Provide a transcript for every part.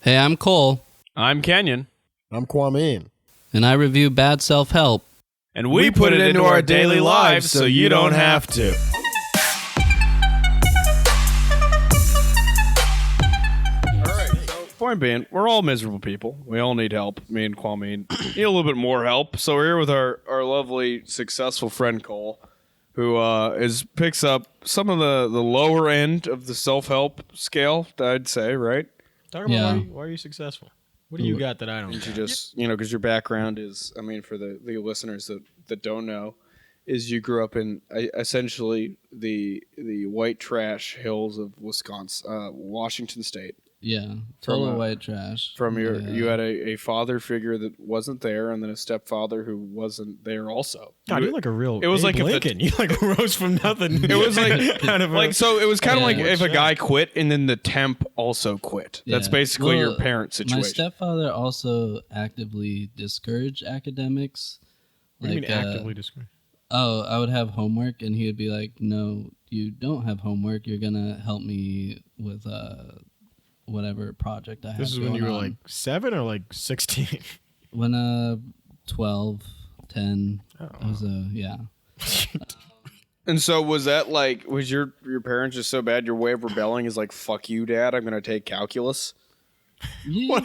Hey, I'm Cole. I'm Kenyon. I'm Kwamin. And I review bad self-help. And we put it into our daily lives so you don't have to. Point being, we're all miserable people. We all need help. Me and Kwamin need a little bit more help. So we're here with our lovely, successful friend Cole, who picks up some of the lower end of the self-help scale, I'd say, right? Talk about why are you successful? What do you got that I don't got? You just, because your background is, for the listeners that don't know, is you grew up in essentially the white trash hills of Wisconsin, Washington State. Yeah, total white trash. You had a father figure that wasn't there, and then a stepfather who wasn't there also. God, you're like a real. It was like Lincoln. You like rose from nothing. It was like kind of so. It was kind of like if a guy quit and then the temp also quit. Yeah. That's basically your parent situation. My stepfather also actively discouraged academics. What do you mean actively discouraged? Oh, I would have homework, and he would be like, "No, you don't have homework. You're gonna help me with whatever project I have." This is when you were like 7 or like 16? When 12, 10. Oh. I was yeah. And so was that like, was your parents just so bad your way of rebelling is like, fuck you, Dad, I'm gonna take calculus? Yeah.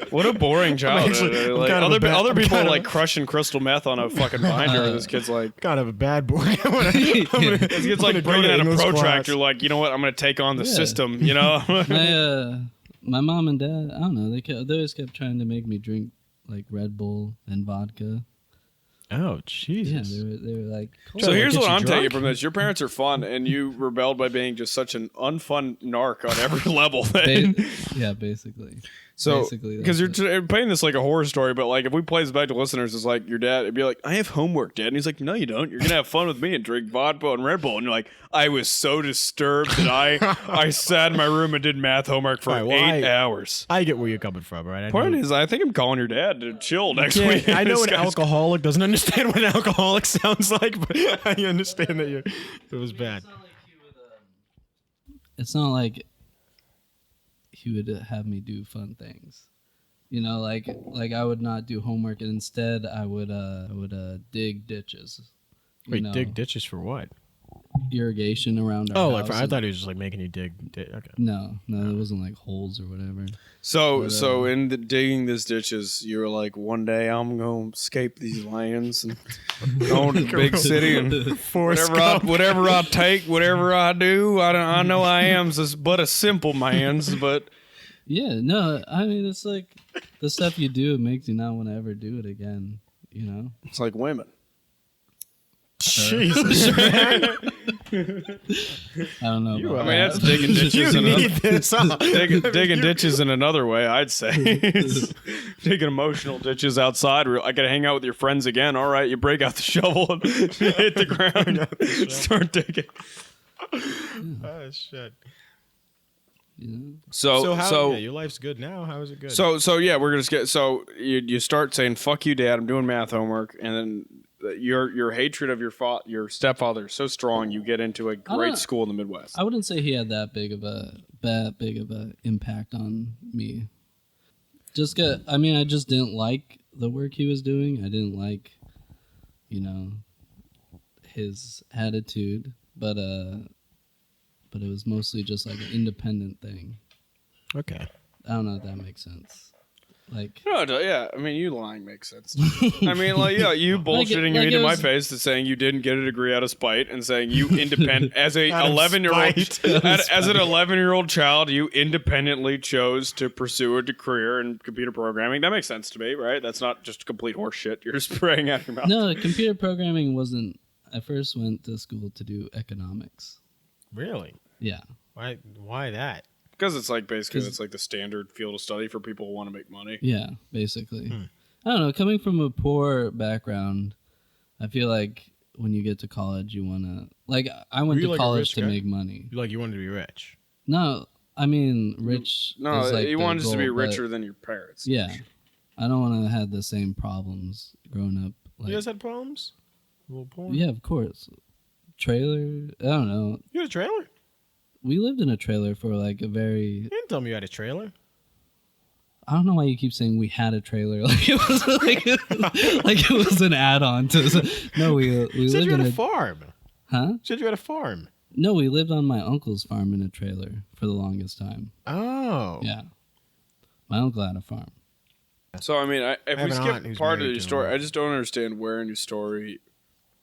What a boring childhood. Like, other people are like of crushing crystal meth on a fucking binder, and this kid's like, kind of a bad boy. this kid's like bringing out a protractor, like, you know what, I'm gonna take on the system, you know? My mom and dad, I don't know, they always kept trying to make me drink like Red Bull and vodka. Oh, Jesus. Yeah, they were like, cool. So here's what I'm taking from this. Your parents are fun, and you rebelled by being just such an unfun narc on every level. Yeah, basically. So, because you're painting this like a horror story, but like if we play this back to listeners, it's like your dad, it'd be like, I have homework, Dad. And he's like, no, you don't. You're going to have fun with me and drink vodka and Red Bull. And you're like, I was so disturbed that I sat in my room and did math homework for 8 hours. I get where you're coming from, right? Point is, I think I'm calling your dad to chill next week. I know an alcoholic doesn't understand what an alcoholic sounds like, but I understand that it was bad. It's not like he would have me do fun things, like I would not do homework, and instead I would dig ditches. Wait, dig ditches for what? Irrigation around our house. I thought he was just like making you dig. Okay. No, it wasn't like holes or whatever. So in digging these ditches, you were like, one day I'm gonna escape these lands and go to the big city and whatever I take, whatever I do, I know I am but a simple man's, but yeah, no, I mean it's like the stuff you do, it makes you not want to ever do it again. It's like women. Jesus, man. I don't know. That's digging ditches. Digging ditches in another way, I'd say. Digging emotional ditches outside. I gotta hang out with your friends again. All right, you break out the shovel and hit the ground. Start digging. Oh shit. So your life's good now. How is it good? So yeah, we're gonna get. So you start saying "fuck you, Dad," I'm doing math homework, and then your hatred of your stepfather is so strong, you get into a great school in the Midwest. I wouldn't say he had that big of a impact on me. I just didn't like the work he was doing. I didn't like, his attitude, but it was mostly just like an independent thing. Okay. I don't know if that makes sense. Like, no, yeah. You lying makes sense. You bullshitting me into my face to saying you didn't get a degree out of spite, and saying you independent as a 11-year-old as an 11-year-old child, you independently chose to pursue a career in computer programming. That makes sense to me, right? That's not just complete horse shit you're spraying out of your mouth. No, computer programming wasn't. I first went to school to do economics. Really? Yeah. Why that? Because it's like basically it's like the standard field of study for people who want to make money. Yeah, basically. I don't know. Coming from a poor background, I feel like when you get to college, you want to... Like, I went to college to make money. You wanted to be rich? No, rich... No, is like you wanted goal, to be richer than your parents. Yeah. I don't want to have the same problems growing up. Like, you guys had problems? A little porn? Yeah, of course. Trailer? I don't know. You had a trailer? we lived in a trailer for like a very. You didn't tell me you had a trailer. I don't know why you keep saying we had a trailer like it was like it was an add-on to. No, we You said lived you had in a farm. Huh? You said you had a farm. No, we lived on my uncle's farm in a trailer for the longest time. Oh. Yeah, my uncle had a farm. So I mean, if have we an aunt skip who's part of married your to story, one. I just don't understand where in your story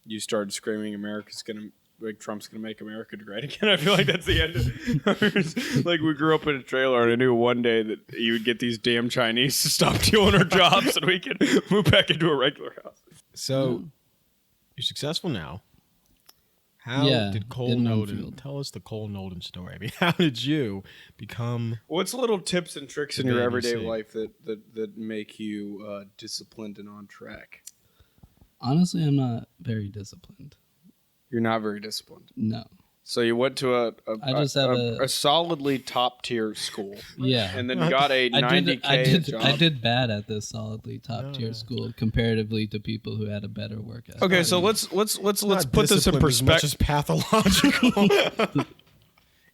you started screaming America's gonna. Like Trump's gonna make America great again. I feel like that's the end. Like we grew up in a trailer, and I knew one day that you would get these damn Chinese to stop stealing our jobs, and we could move back into a regular house. So you're successful now. How Yeah, did Cole in Noden Renfield. tell us the Cole Noden story? I mean, how did you become? What's little tips and tricks in The your baby everyday seat. life that make you disciplined and on track? Honestly, I'm not very disciplined. You're not very disciplined. No. So you went to I just have a solidly top tier school, Yeah. and then got a I 90K job. did bad at this solidly top Oh, tier yeah. school comparatively to people who had a better work ethic. Okay, so let's Not put this in disciplined as much perspective. as pathological.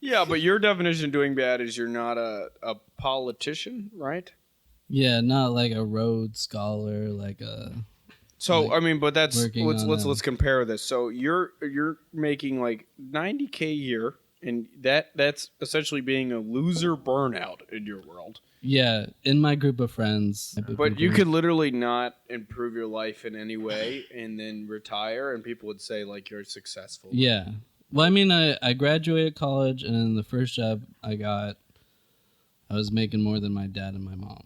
Yeah, but your definition of doing bad is you're not a politician, right? Yeah, not like a Rhodes Scholar, like a. So Like, I mean, but that's working on let's compare this. So you're making like 90K a year, and that's essentially being a loser burnout in your world. Yeah, in my group of friends. But you could literally not improve your life in any way, and then retire, and people would say like you're successful. Yeah. Well, I mean, I graduated college, and then the first job I got, I was making more than my dad and my mom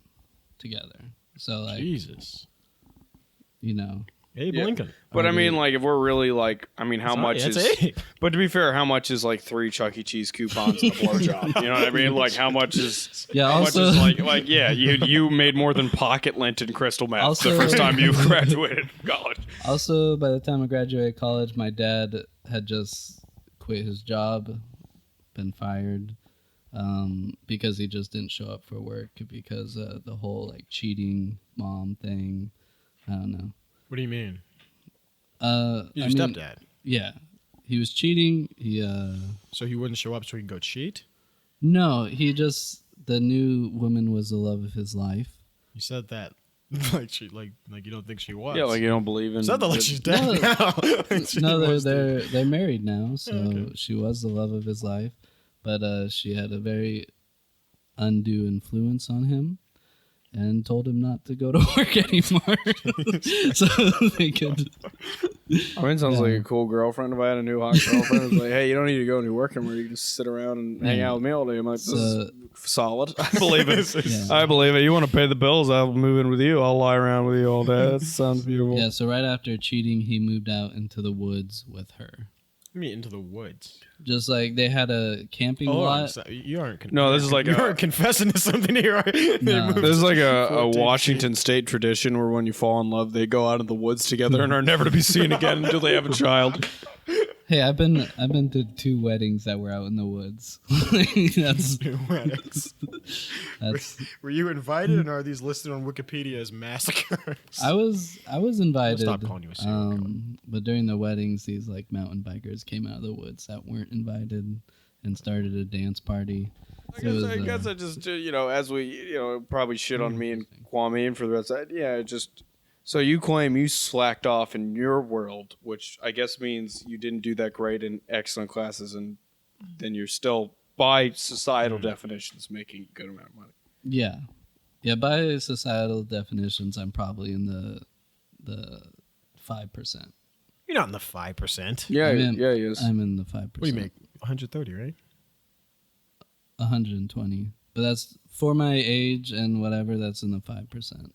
together. So, like, Jesus. you know. Abe Yeah. Lincoln. But I mean, like, if we're really like, I mean, how much That's is? Abe. But to be fair, how much is like 3 Chuck E. Cheese coupons and a blowjob? You know what I mean? Like, how much is? Yeah, How also- much is like yeah, you made more than pocket lint and crystal meth Also- the first time you graduated from college. Also, by the time I graduated college, my dad had just quit his job, been fired, because he just didn't show up for work because the whole like cheating mom thing. I don't know. What do you mean? He's He's your stepdad. Yeah, he was cheating. He So he wouldn't show up so he can go cheat? no, he just the new woman was the love of his life. You said that like she like you don't think she was. Yeah, like you don't believe in. You said that like she's dead No. now. Like she No, was they're married now, so Okay. she was the love of his life, but she had a very undue influence on him and told him not to go to work anymore. So they could. I mean, it sounds Yeah. like a cool girlfriend. If I had a new hot girlfriend, it's like, hey, you don't need to go any work anymore. You can just sit around and hang Yeah. out with me all day. I'm like, this is So- solid. I believe it. Yeah. I believe it. You want to pay the bills? I'll move in with you. I'll lie around with you all day. That sounds beautiful. Yeah, so right after cheating, he moved out into the woods with her. I mean, into the woods. Just like they had a camping Oh, lot. you aren't. No, this is like you a- aren't confessing to something here. Right? They No. moved This is like a 14 Washington State tradition where when you fall in love, they go out in the woods together and are never to be seen again until they have a child. Hey, I've been to 2 weddings that were out in the woods. that's weddings. that's. Were you invited, and are these listed on Wikipedia as massacres? I was invited. Stop calling you a serial killer. But during the weddings, these like mountain bikers came out of the woods that weren't invited and started a dance party. I So it was, guess I just, as we, probably shit on me and Kwamin for the rest of that. Yeah, just. So you claim you slacked off in your world, which I guess means you didn't do that great in excellent classes, and then you're still, by societal definitions, making a good amount of money. yeah. By societal definitions, I'm probably in the 5%. You're not in the 5%. Yeah, I'm in, yeah, he is. I'm in the 5%. What do you make? 130, right? 120, but that's for my age and whatever. That's in the 5%.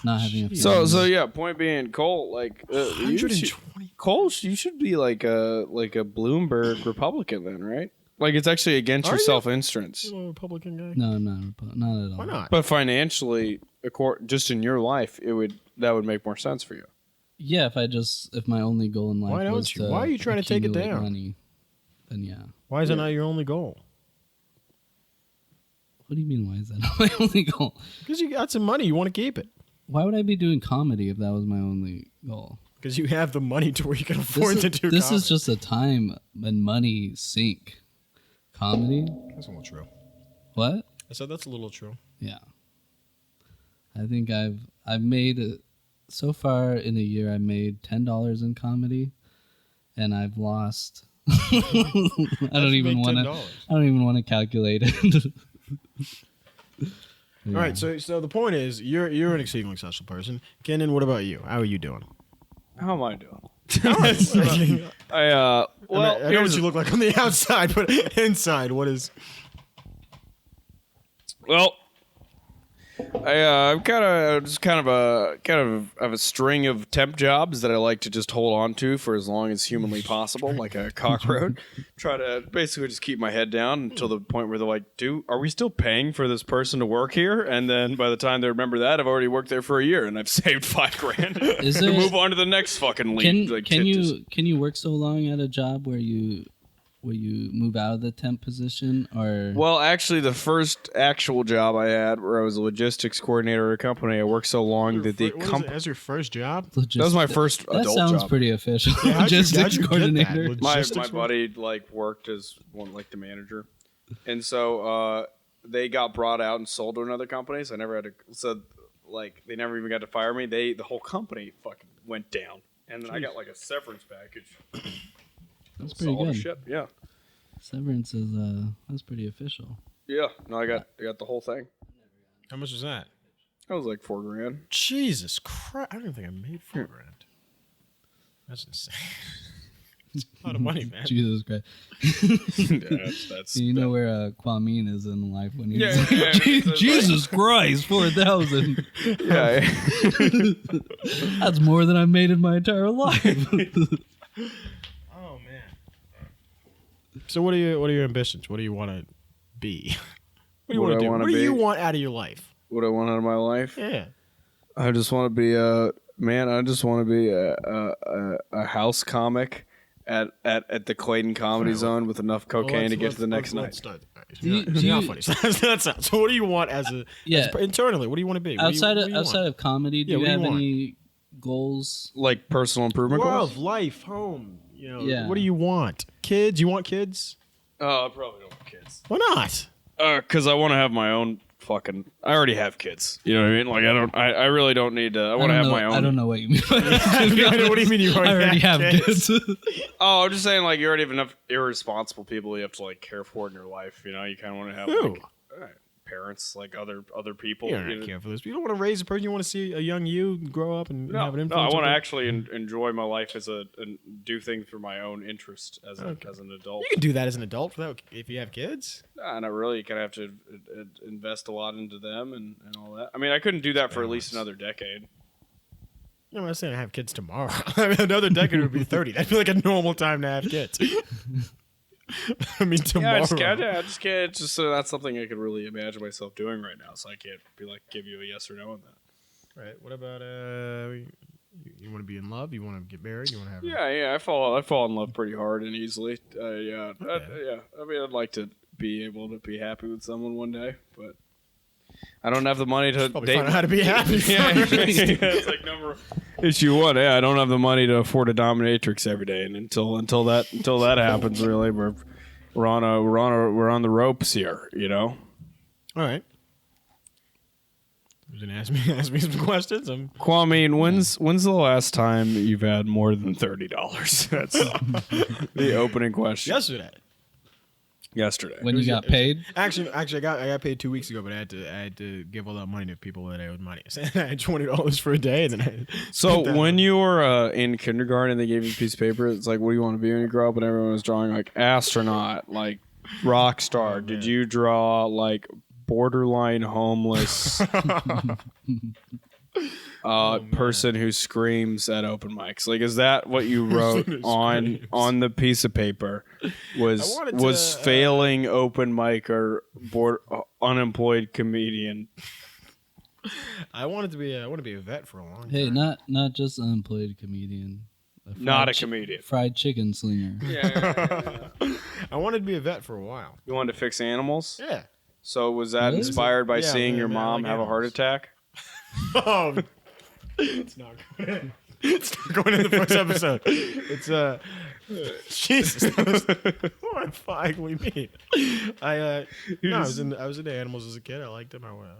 Not having a So yeah. Point being, Cole, like you should, 120. Cole, you should be like a Bloomberg Republican then, right? Like it's actually against Are your you? self-insurance, You a Republican guy? No, I'm not at all. Why not? but financially, just in your life, that would make more sense for you. Yeah, if my only goal in life Why don't was you? to Why are you trying to take it accumulate down? money, then yeah. Why is that not your only goal? What do you mean? Why is that not my only goal? Because you got some money. You want to keep it. Why would I be doing comedy if that was my only goal? Because you have the money to where you can afford to do This comedy. is just a time and money sink. Comedy? That's a little true. What? I said that's a little true. Yeah. I think I've made so far in a year I made $10 in comedy, and I've lost. I don't even want to calculate it. All right, so the point is, you're an exceedingly successful person. Kenyon, what about you? How are you doing? How am I doing? I know what you look like on the outside, but inside, what is? Well, I'm kind of a string of temp jobs that I like to just hold on to for as long as humanly possible, like a cockroach. Try to basically just keep my head down until the point where they're like, are we still paying for this person to work here? And then by the time they remember that, I've already worked there for a year and I've saved $5,000 to move on to the next fucking lead. Can you work so long at a job where you move out of the temp position, or? Well, actually, the first actual job I had, where I was a logistics coordinator at a company, I worked so long that the company. As your first job? That was my first adult job. That sounds pretty official. Yeah, logistics coordinator. My buddy worked as the manager, and so they got brought out and sold to another company. So I never had to. So they never even got to fire me. The whole company fucking went down, and then I got a severance package. That's pretty good. Shit. Yeah. Severance is that's pretty official. Yeah. No, I got the whole thing. How much was that? That was like $4,000. Jesus Christ! I don't even think I made $4,000. That's insane. It's a lot of money, man. Jesus Christ. That's you know where Kwamin is in life when he's like, Jesus Christ, 4,000. Yeah. That's more than I've made in my entire life. So what are your ambitions? What do you want to be? What do you What want to I do? wanna What do be? you want out of your life? What I want out of my life? Yeah. I just want to be I just want to be a house comic at the Clayton Comedy Zone with enough cocaine to get to the next night. Let's start. Not funny. So what do you want as internally? What do you want to be? Outside of comedy, do you have want? any goals? Like personal improvement Love, goals? life, home. Yeah. What do you want? Kids? You want kids? Oh, I probably don't want kids. Why not? Because I want to have my own fucking. I already have kids. You know what I mean? Like I don't. I really don't need to. I want to have my own. I don't know what you mean by that. What do you mean you already have kids? Oh, I'm just saying. Like you already have enough irresponsible people you have to care for in your life. You know, you kind of want to have Who? parents, other people. You don't care for this. You don't want to raise a person. You want to see a young you grow up and have an influence. No, I want to on actually enjoy my life and do things for my own interest as an adult. You can do that as an adult if you have kids. Nah, not really. You kind of have to invest a lot into them and all that. I mean, I couldn't do that for at least another decade. I'm not saying I have kids tomorrow. Another decade would be 30. That'd be like a normal time to have kids. I mean, tomorrow. I just can't. It's just that's something I could really imagine myself doing right now. So I can't give you a yes or no on that. Right. What about you want to be in love? You want to get married? You want to have? Yeah. I fall in love pretty hard and easily. Yeah. I mean, I'd like to be able to be happy with someone one day, but I don't have the money to probably date. Find out how to be happy. Yeah, it's like issue one. Yeah, I don't have the money to afford a dominatrix every day, and until that happens, really, we're on the ropes here. You know. All right. You're gonna ask me some questions. Kwamin, when's the last time you've had more than $30? That's the opening question. Yesterday. When you got paid? Actually, I got paid 2 weeks ago, but I had to give all that money to people that I owed money. So I had $20 for a day, and then So when you were in kindergarten, and they gave you a piece of paper, it's like, what do you want to be when you grow up? And everyone was drawing astronaut, rock star. Did you draw borderline homeless? Person who screams at open mics. Is that what you wrote on the piece of paper? Was failing open mic or unemployed comedian? I want to be a vet for a long time. Hey, not just unemployed comedian. Not a comedian. Fried chicken slinger. Yeah. I wanted to be a vet for a while. You wanted to fix animals? Yeah. So was that inspired by seeing your mom have a heart attack? Oh, it's not good. Start going in the first episode. It's Jesus. That was horrifying. We mean. I was into animals as a kid. I liked them. I wanted.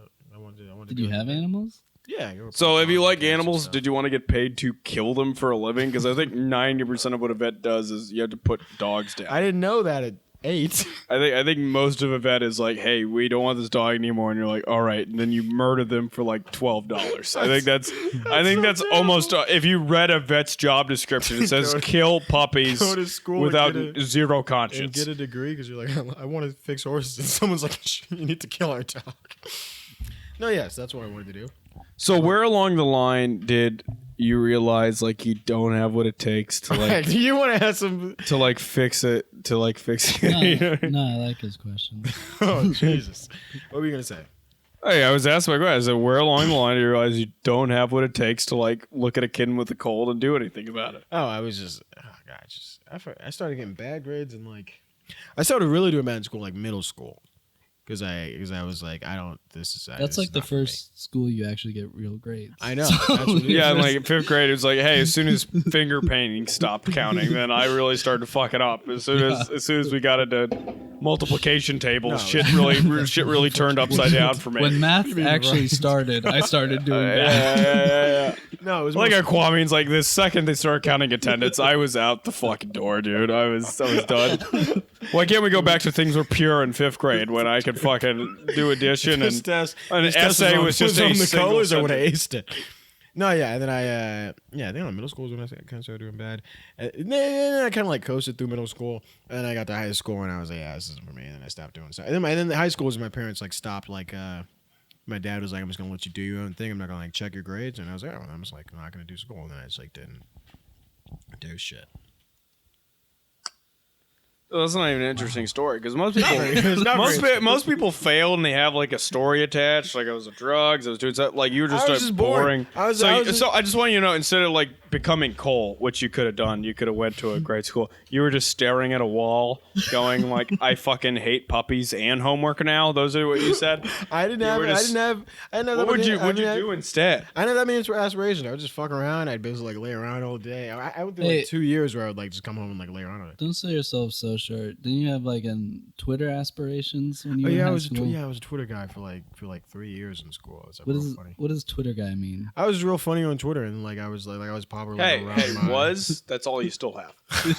Did you have animals? Yeah. So if you like animals, did you want to get paid to kill them for a living? Because I think 90% of what a vet does is you have to put dogs down. I didn't know that at 8. I think most of a vet is like, hey, we don't want this dog anymore, and you're like, all right, and then you murder them for like $12. I think that's almost if you read a vet's job description, it says kill puppies go to school without zero conscience. And get a degree because you're like, I want to fix horses, and someone's like, you need to kill our dog. No, yes, that's what I wanted to do. So where along the line did you realize like you don't have what it takes to like? Do you want to have some to like fix it? To like fix it? No, I like his question. Oh Jesus! What were you gonna say? Hey, I was asking my question. I said, where along the line do you realize you don't have what it takes to like look at a kid with a cold and do anything about it? Oh, I was just, I started getting bad grades and like, I started really doing bad in school, like middle school. Because I was like, That's like the first school you actually get real grades. I know. That's what yeah, and like in 5th grade, it was like, hey, as soon as finger painting stopped counting, then I really started to fuck it up. As soon as we got into multiplication tables, shit really turned upside down for me. When math actually started, I started doing that. Yeah. No, it was like at Kwamin's. Like the second they started counting attendance, I was out the fucking door, dude. I was done. Why can't we go back to things were pure in 5th grade when I could fucking do addition and an essay was just a the single colors I would have sentence. aced it. No, yeah, and then I think middle school was when I kind of started doing bad. And then I kind of like coasted through middle school, and then I got to high school, and I was like, yeah, this isn't for me. And then I stopped doing stuff. And then the high school was when my parents like stopped like. My dad was like, I'm just gonna let you do your own thing. I'm not gonna like check your grades. And I was like, oh, I'm just like not gonna do school. And then I just like didn't do shit. Well, that's not even an interesting story because most people fail and they have like a story attached. Like I was on drugs, I was doing something. Like you were just boring. So I just want you to know, instead of like becoming Cole, which you could have done, you could have went to a great school. You were just staring at a wall, going like, "I fucking hate puppies and homework now." Those are what you said. I didn't have. What would you do instead? I didn't have that many aspirations. I would just fuck around. I'd basically like lay around all day. I went through like 2 years where I would like just come home and like lay around all day. Don't sell yourself so short. Didn't you have like Twitter aspirations when you were in high school? I was a Twitter guy for like 3 years in school. It was like funny. What does Twitter guy mean? I was real funny on Twitter, and like I was popular. That's all you still have.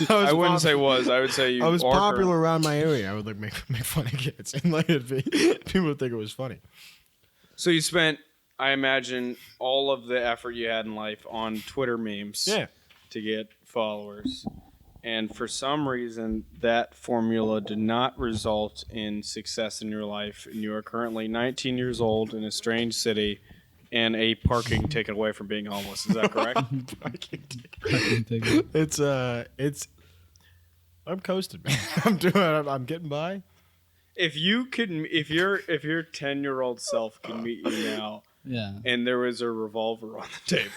I wouldn't say was. I would say you. I was popular around my area. I would like make fun of kids, and like people would think it was funny. So you spent, I imagine, all of the effort you had in life on Twitter memes. Yeah. To get followers. And for some reason, that formula did not result in success in your life. And you are currently 19 years old in a strange city and a parking ticket away from being homeless. Is that correct? Parking ticket. It's. I'm coasting, man. I'm getting by. If your 10-year-old self can meet you now. Yeah. And there was a revolver on the table,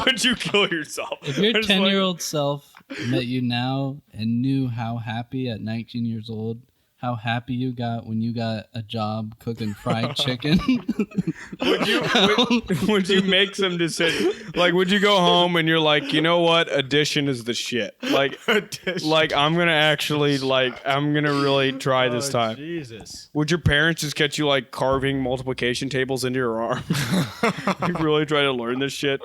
would you kill yourself? If your 10-year-old self met you now and knew how happy at 19 years old, how happy you got when you got a job cooking fried chicken, would you make some decision? Like, would you go home and you're like, you know what? Addition is the shit. Like, I'm gonna really try this time. Jesus. Would your parents just get you like carving multiplication tables into your arm? You really try to learn this shit?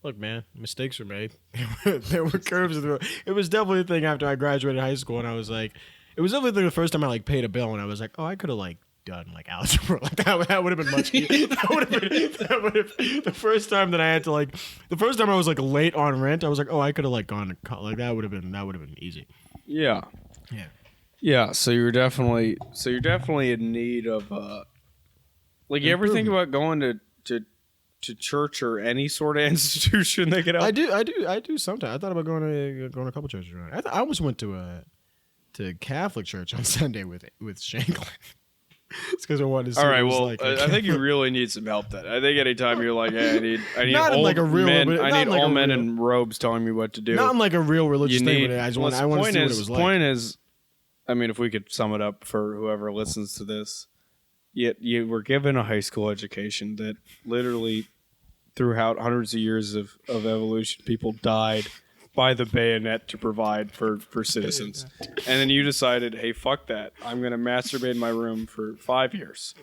Look, man, mistakes were made. There were curves in the road. It was definitely a thing after I graduated high school, and I was like, it was definitely the first time I like paid a bill, and I was like, oh, I could have like done like algebra. Like that would have been much easier. That would have the first time that I had to like, the first time I was like late on rent, I was like, oh, I could have like gone to like that would have been easy. Yeah. Yeah. Yeah. So you're definitely in need of like you ever think about going to church or any sort of institution that could help? I do sometimes. I thought about going to a couple churches around. I almost went to Catholic church on Sunday with Shanklin. It's because I wanted to see. All right, what it was well, like I think you really need some help. Then I think anytime you're like, hey, I need not old like a real, men, I need like old men in robes telling me what to do. Not in like a real religious thing. But I want to see what it was like. The point is, I mean, if we could sum it up for whoever listens to this, you were given a high school education that literally throughout hundreds of years of evolution, people died by the bayonet to provide for citizens. And then you decided, hey, fuck that. I'm going to masturbate in my room for 5 years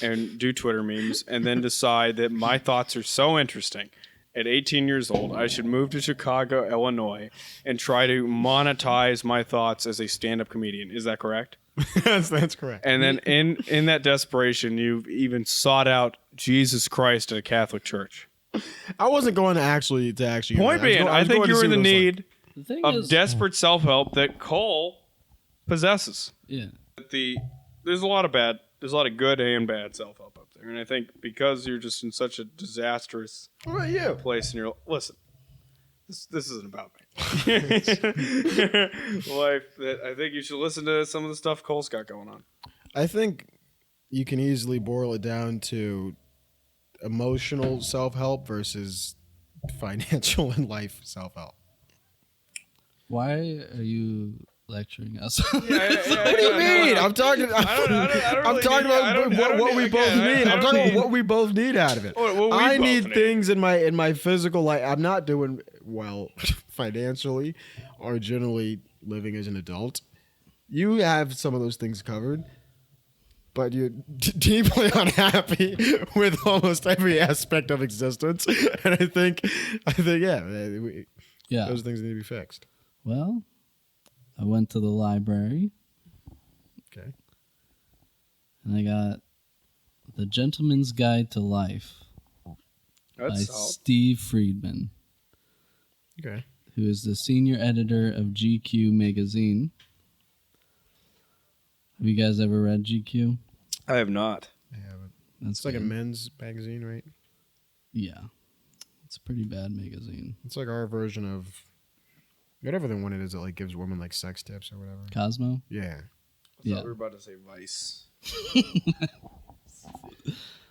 and do Twitter memes, and then decide that my thoughts are so interesting. At 18 years old, I should move to Chicago, Illinois, and try to monetize my thoughts as a stand-up comedian. Is that correct? That's correct. And then in that desperation, you've even sought out Jesus Christ at a Catholic church. I wasn't going to actually. Point being, I think you're in the need of is, desperate self-help that Cole possesses. Yeah. There's a lot of good and bad self-help up there, and I think because you're just in such a disastrous place in your listen. This isn't about me. Life. That I think you should listen to some of the stuff Cole's got going on. I think you can easily boil it down to emotional self-help versus financial and life self-help. Why are you lecturing us? What do you mean? I'm talking. I'm talking about what we both need. I'm talking about what we both need out of it. I need things in my physical life. I'm not doing well financially or generally living as an adult. You have some of those things covered, but you're deeply unhappy with almost every aspect of existence. And I think, those things need to be fixed. Well, I went to the library. Okay. And I got The Gentleman's Guide to Life by Steve Friedman. Okay. Who is the senior editor of GQ magazine. Have you guys ever read GQ? I have not. I haven't. It's like a men's magazine, right? Yeah. It's a pretty bad magazine. It's like our version of whatever the one it is that like gives women like sex tips or whatever. Cosmo? Yeah. I thought we were about to say Vice.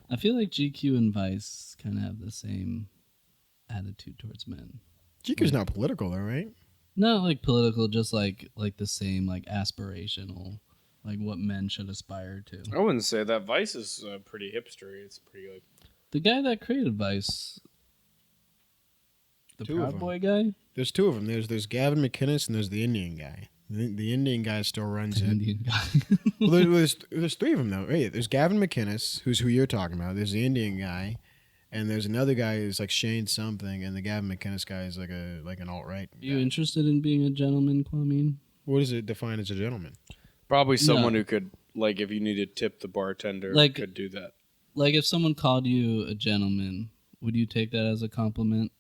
I feel like GQ and Vice kind of have the same attitude towards men. GQ's not political though, right? Not like political, just like the same like aspirational, like what men should aspire to. I wouldn't say that. Vice is pretty hipstery. It's pretty like the guy that created Vice, the Proud Boy guy. There's two of them. There's Gavin McInnes and there's the Indian guy. The Indian guy still runs it. Indian guy. Well, there's three of them though. Right? There's Gavin McInnes, who's who you're talking about. There's the Indian guy, and there's another guy who's like Shane something, and the Gavin McInnes guy is like an alt-right. Are you interested in being a gentleman, Kwamin? What does it define as a gentleman? Probably someone who could, like, if you need to tip the bartender, could do that. Like, if someone called you a gentleman, would you take that as a compliment?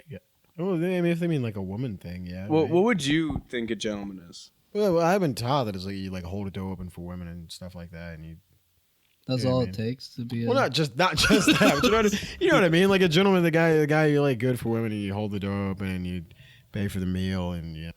Yeah. Well, I mean, if they mean like a woman thing, yeah. Well, what would you think a gentleman is? Well, I've been taught that it's like you like hold a door open for women and stuff like that, and you. That's all it takes to be. Well, not just that. But you know what I mean? Like a gentleman, the guy you're like good for women, and you hold the door open and you pay for the meal, and yeah.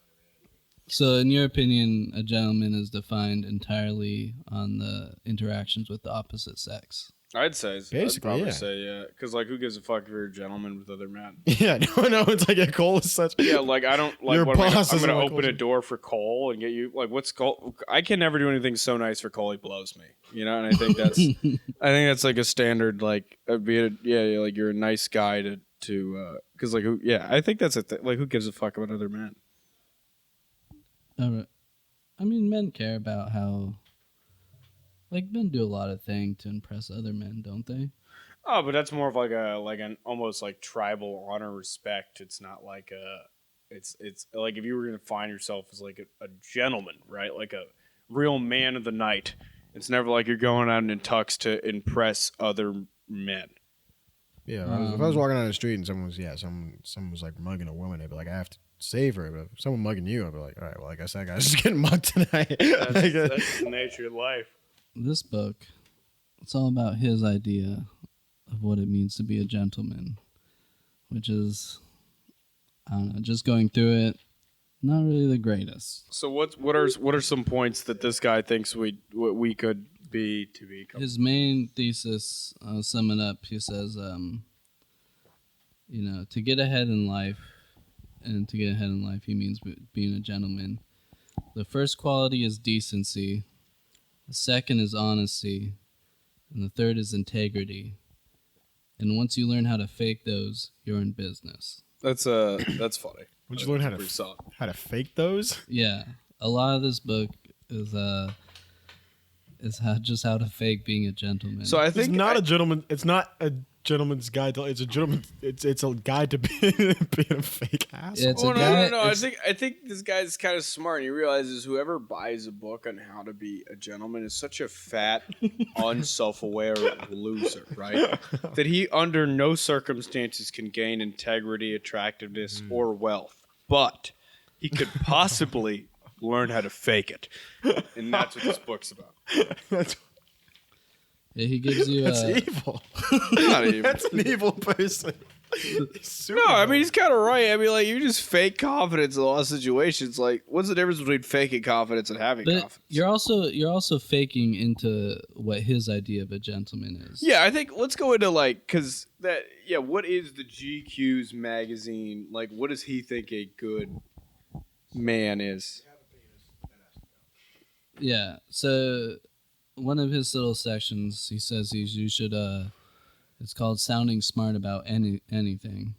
So, in your opinion, a gentleman is defined entirely on the interactions with the opposite sex. I'd say, basically, I'd probably say, yeah. Because, like, who gives a fuck if you're a gentleman with other men? Yeah, no, it's like a Cole is such. Yeah, like, I don't, like, your boss I'm going to open a door for Cole and get you, like, what's Cole? I can never do anything so nice for Cole, he blows me, you know? And I think that's, like, a standard, like, like, you're a nice guy to because, like, I think that's like, who gives a fuck about other men? I mean, men care about how, like, men do a lot of things to impress other men, don't they? Oh, but that's more of like an almost like tribal honor respect. It's not like it's like if you were gonna find yourself as like a gentleman, right? Like a real man of the night. It's never like you're going out in tux to impress other men. Yeah, if I was walking down the street and someone was like mugging a woman, I'd be like, I have to save her. But if someone mugging you, I'd be like, all right, well, I guess that guy's just getting mugged tonight. That's the nature of life. This book, it's all about his idea of what it means to be a gentleman, which is, I don't know, just going through it, not really the greatest. So what are some points that this guy thinks we could be to become? His main thesis, I'll sum it up. He says, to get ahead in life, and to get ahead in life, he means being a gentleman. The first quality is decency. The second is honesty. And the third is integrity. And once you learn how to fake those, you're in business. That's funny. Would you learn how to fake those? Yeah, a lot of this book is how to fake being a gentleman. So I think it's not a gentleman. It's not a gentleman's guide. It's a gentleman. It's a guide to being a fake asshole. No. I think this guy's kind of smart. And he realizes whoever buys a book on how to be a gentleman is such a fat, unself-aware loser, right? That he, under no circumstances, can gain integrity, attractiveness, or wealth. But he could possibly learn how to fake it, and that's what this book's about. Yeah, he gives you. That's evil. Not evil. That's an evil person. No, I mean he's kind of right. I mean, like you just fake confidence in a lot of situations. Like, what's the difference between faking confidence and having confidence? You're also faking into what his idea of a gentleman is. Yeah, I think let's go into because that. Yeah, what is the GQ's magazine like? What does he think a good man is? Yeah. So one of his little sections, he says you should. It's called sounding smart about anything,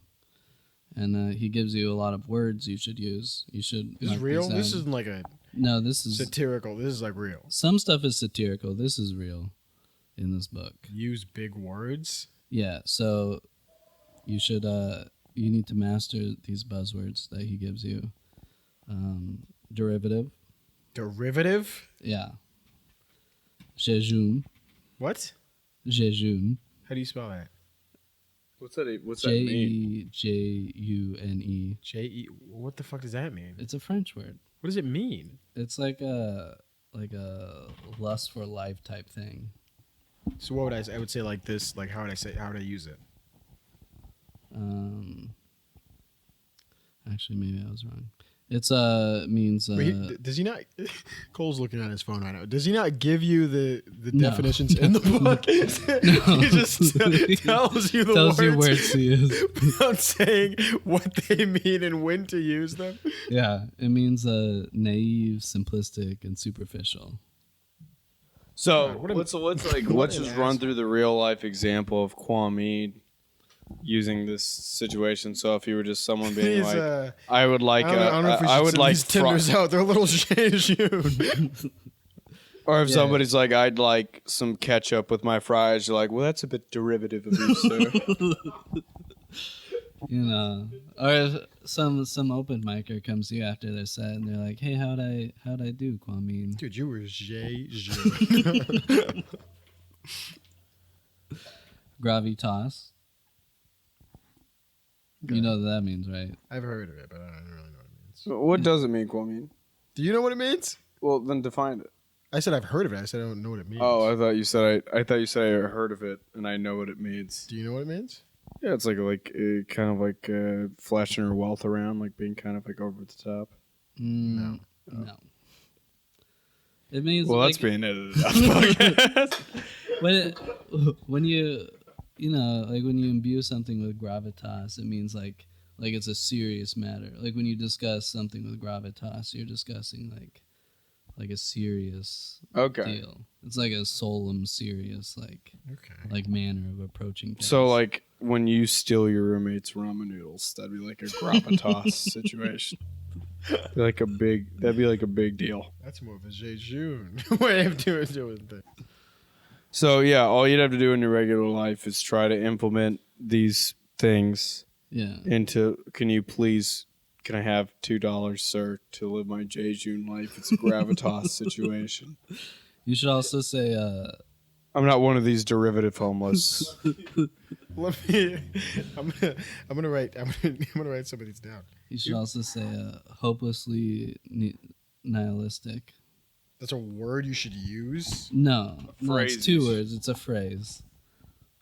and he gives you a lot of words you should use. You should. This is real. This isn't like a. No, this is satirical. This is like real. Some stuff is satirical. This is real, in this book. Use big words. Yeah. So, you should. You need to master these buzzwords that he gives you. Derivative. Derivative. Yeah. Jejun. What? Jejun. How do you spell that? What's that mean? Jejune. J-E. What the fuck does that mean? It's a French word. What does it mean? It's like a lust for life type thing. So what would I say? I would say like this. Like how would I use it? Actually, maybe I was wrong. It's means. Does he not? Cole's looking at his phone right now. Does he not give you the definitions in the book? No. He just tells you the tells words. You words to use without saying what they mean and when to use them. Yeah, it means naive, simplistic, and superficial. So let's just run through the real life example of Kwamin using this situation. So if you were just someone being I would like these Tinders out. They're a little jejune. Or if somebody's like, I'd like some ketchup with my fries, you're like, well, that's a bit derivative of you, sir. You know, or if some open micer comes to you after their set and they're like, hey, how'd I do, Kwamin? Dude, you were jejune. Gravitas. You know what that means, right? I've heard of it, but I don't really know what it means. What does it mean, Kwamin? Do you know what it means? Well, then define it. I said I've heard of it. I said I don't know what it means. Oh, I thought you said I heard of it and I know what it means. Do you know what it means? Yeah, it's kind of like flashing your wealth around, like being kind of like over the top. No. It means that's being edited out. when you like when you imbue something with gravitas, it means like it's a serious matter. Like when you discuss something with gravitas, you're discussing like a serious deal. It's like a solemn, serious like manner of approaching things. So like when you steal your roommate's ramen noodles, that'd be like a gravitas situation. That'd be like a big deal. That's more of a jejune way of doing things. So yeah, all you'd have to do in your regular life is try to implement these things into. Can I have $2, sir, to live my Jejune life? It's a gravitas situation. You should also say, I'm not one of these derivative homeless. I'm gonna write some of these down. You should also say hopelessly nihilistic. That's a word you should use? No, it's 2 words. It's a phrase.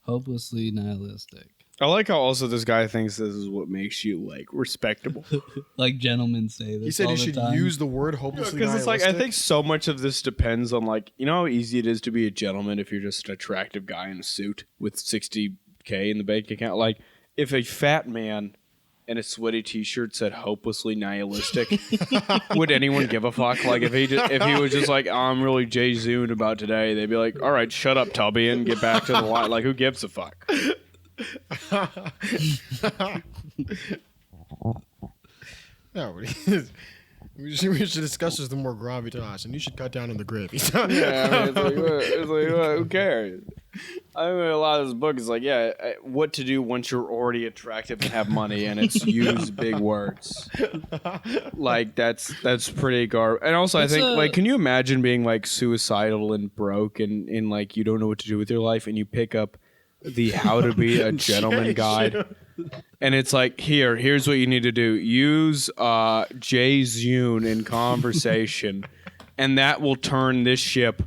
Hopelessly nihilistic. I like how also this guy thinks this is what makes you like respectable. Like gentlemen say this. He said all you the should time. use the word hopelessly because it's like nihilistic. I think so much of this depends on like how easy it is to be a gentleman if you're just an attractive guy in a suit with $60K in the bank account. Like if a fat man in a sweaty T-shirt said "hopelessly nihilistic," would anyone give a fuck? Like if he was just like, "I'm really Jay-Zune about today," they'd be like, "All right, shut up, Tubby, and get back to the line." Like who gives a fuck? No, we should discuss this with more gravitas, and you should cut down on the gravy. Yeah, I mean, it's like, who cares? I mean, a lot of this book is like, what to do once you're already attractive and have money, and it's use big words. Like that's pretty And also, I think like, can you imagine being like suicidal and broke and like you don't know what to do with your life, and you pick up the How to Be a Gentleman guide, and it's like, here's what you need to do: use Jay Zune in conversation, and that will turn this ship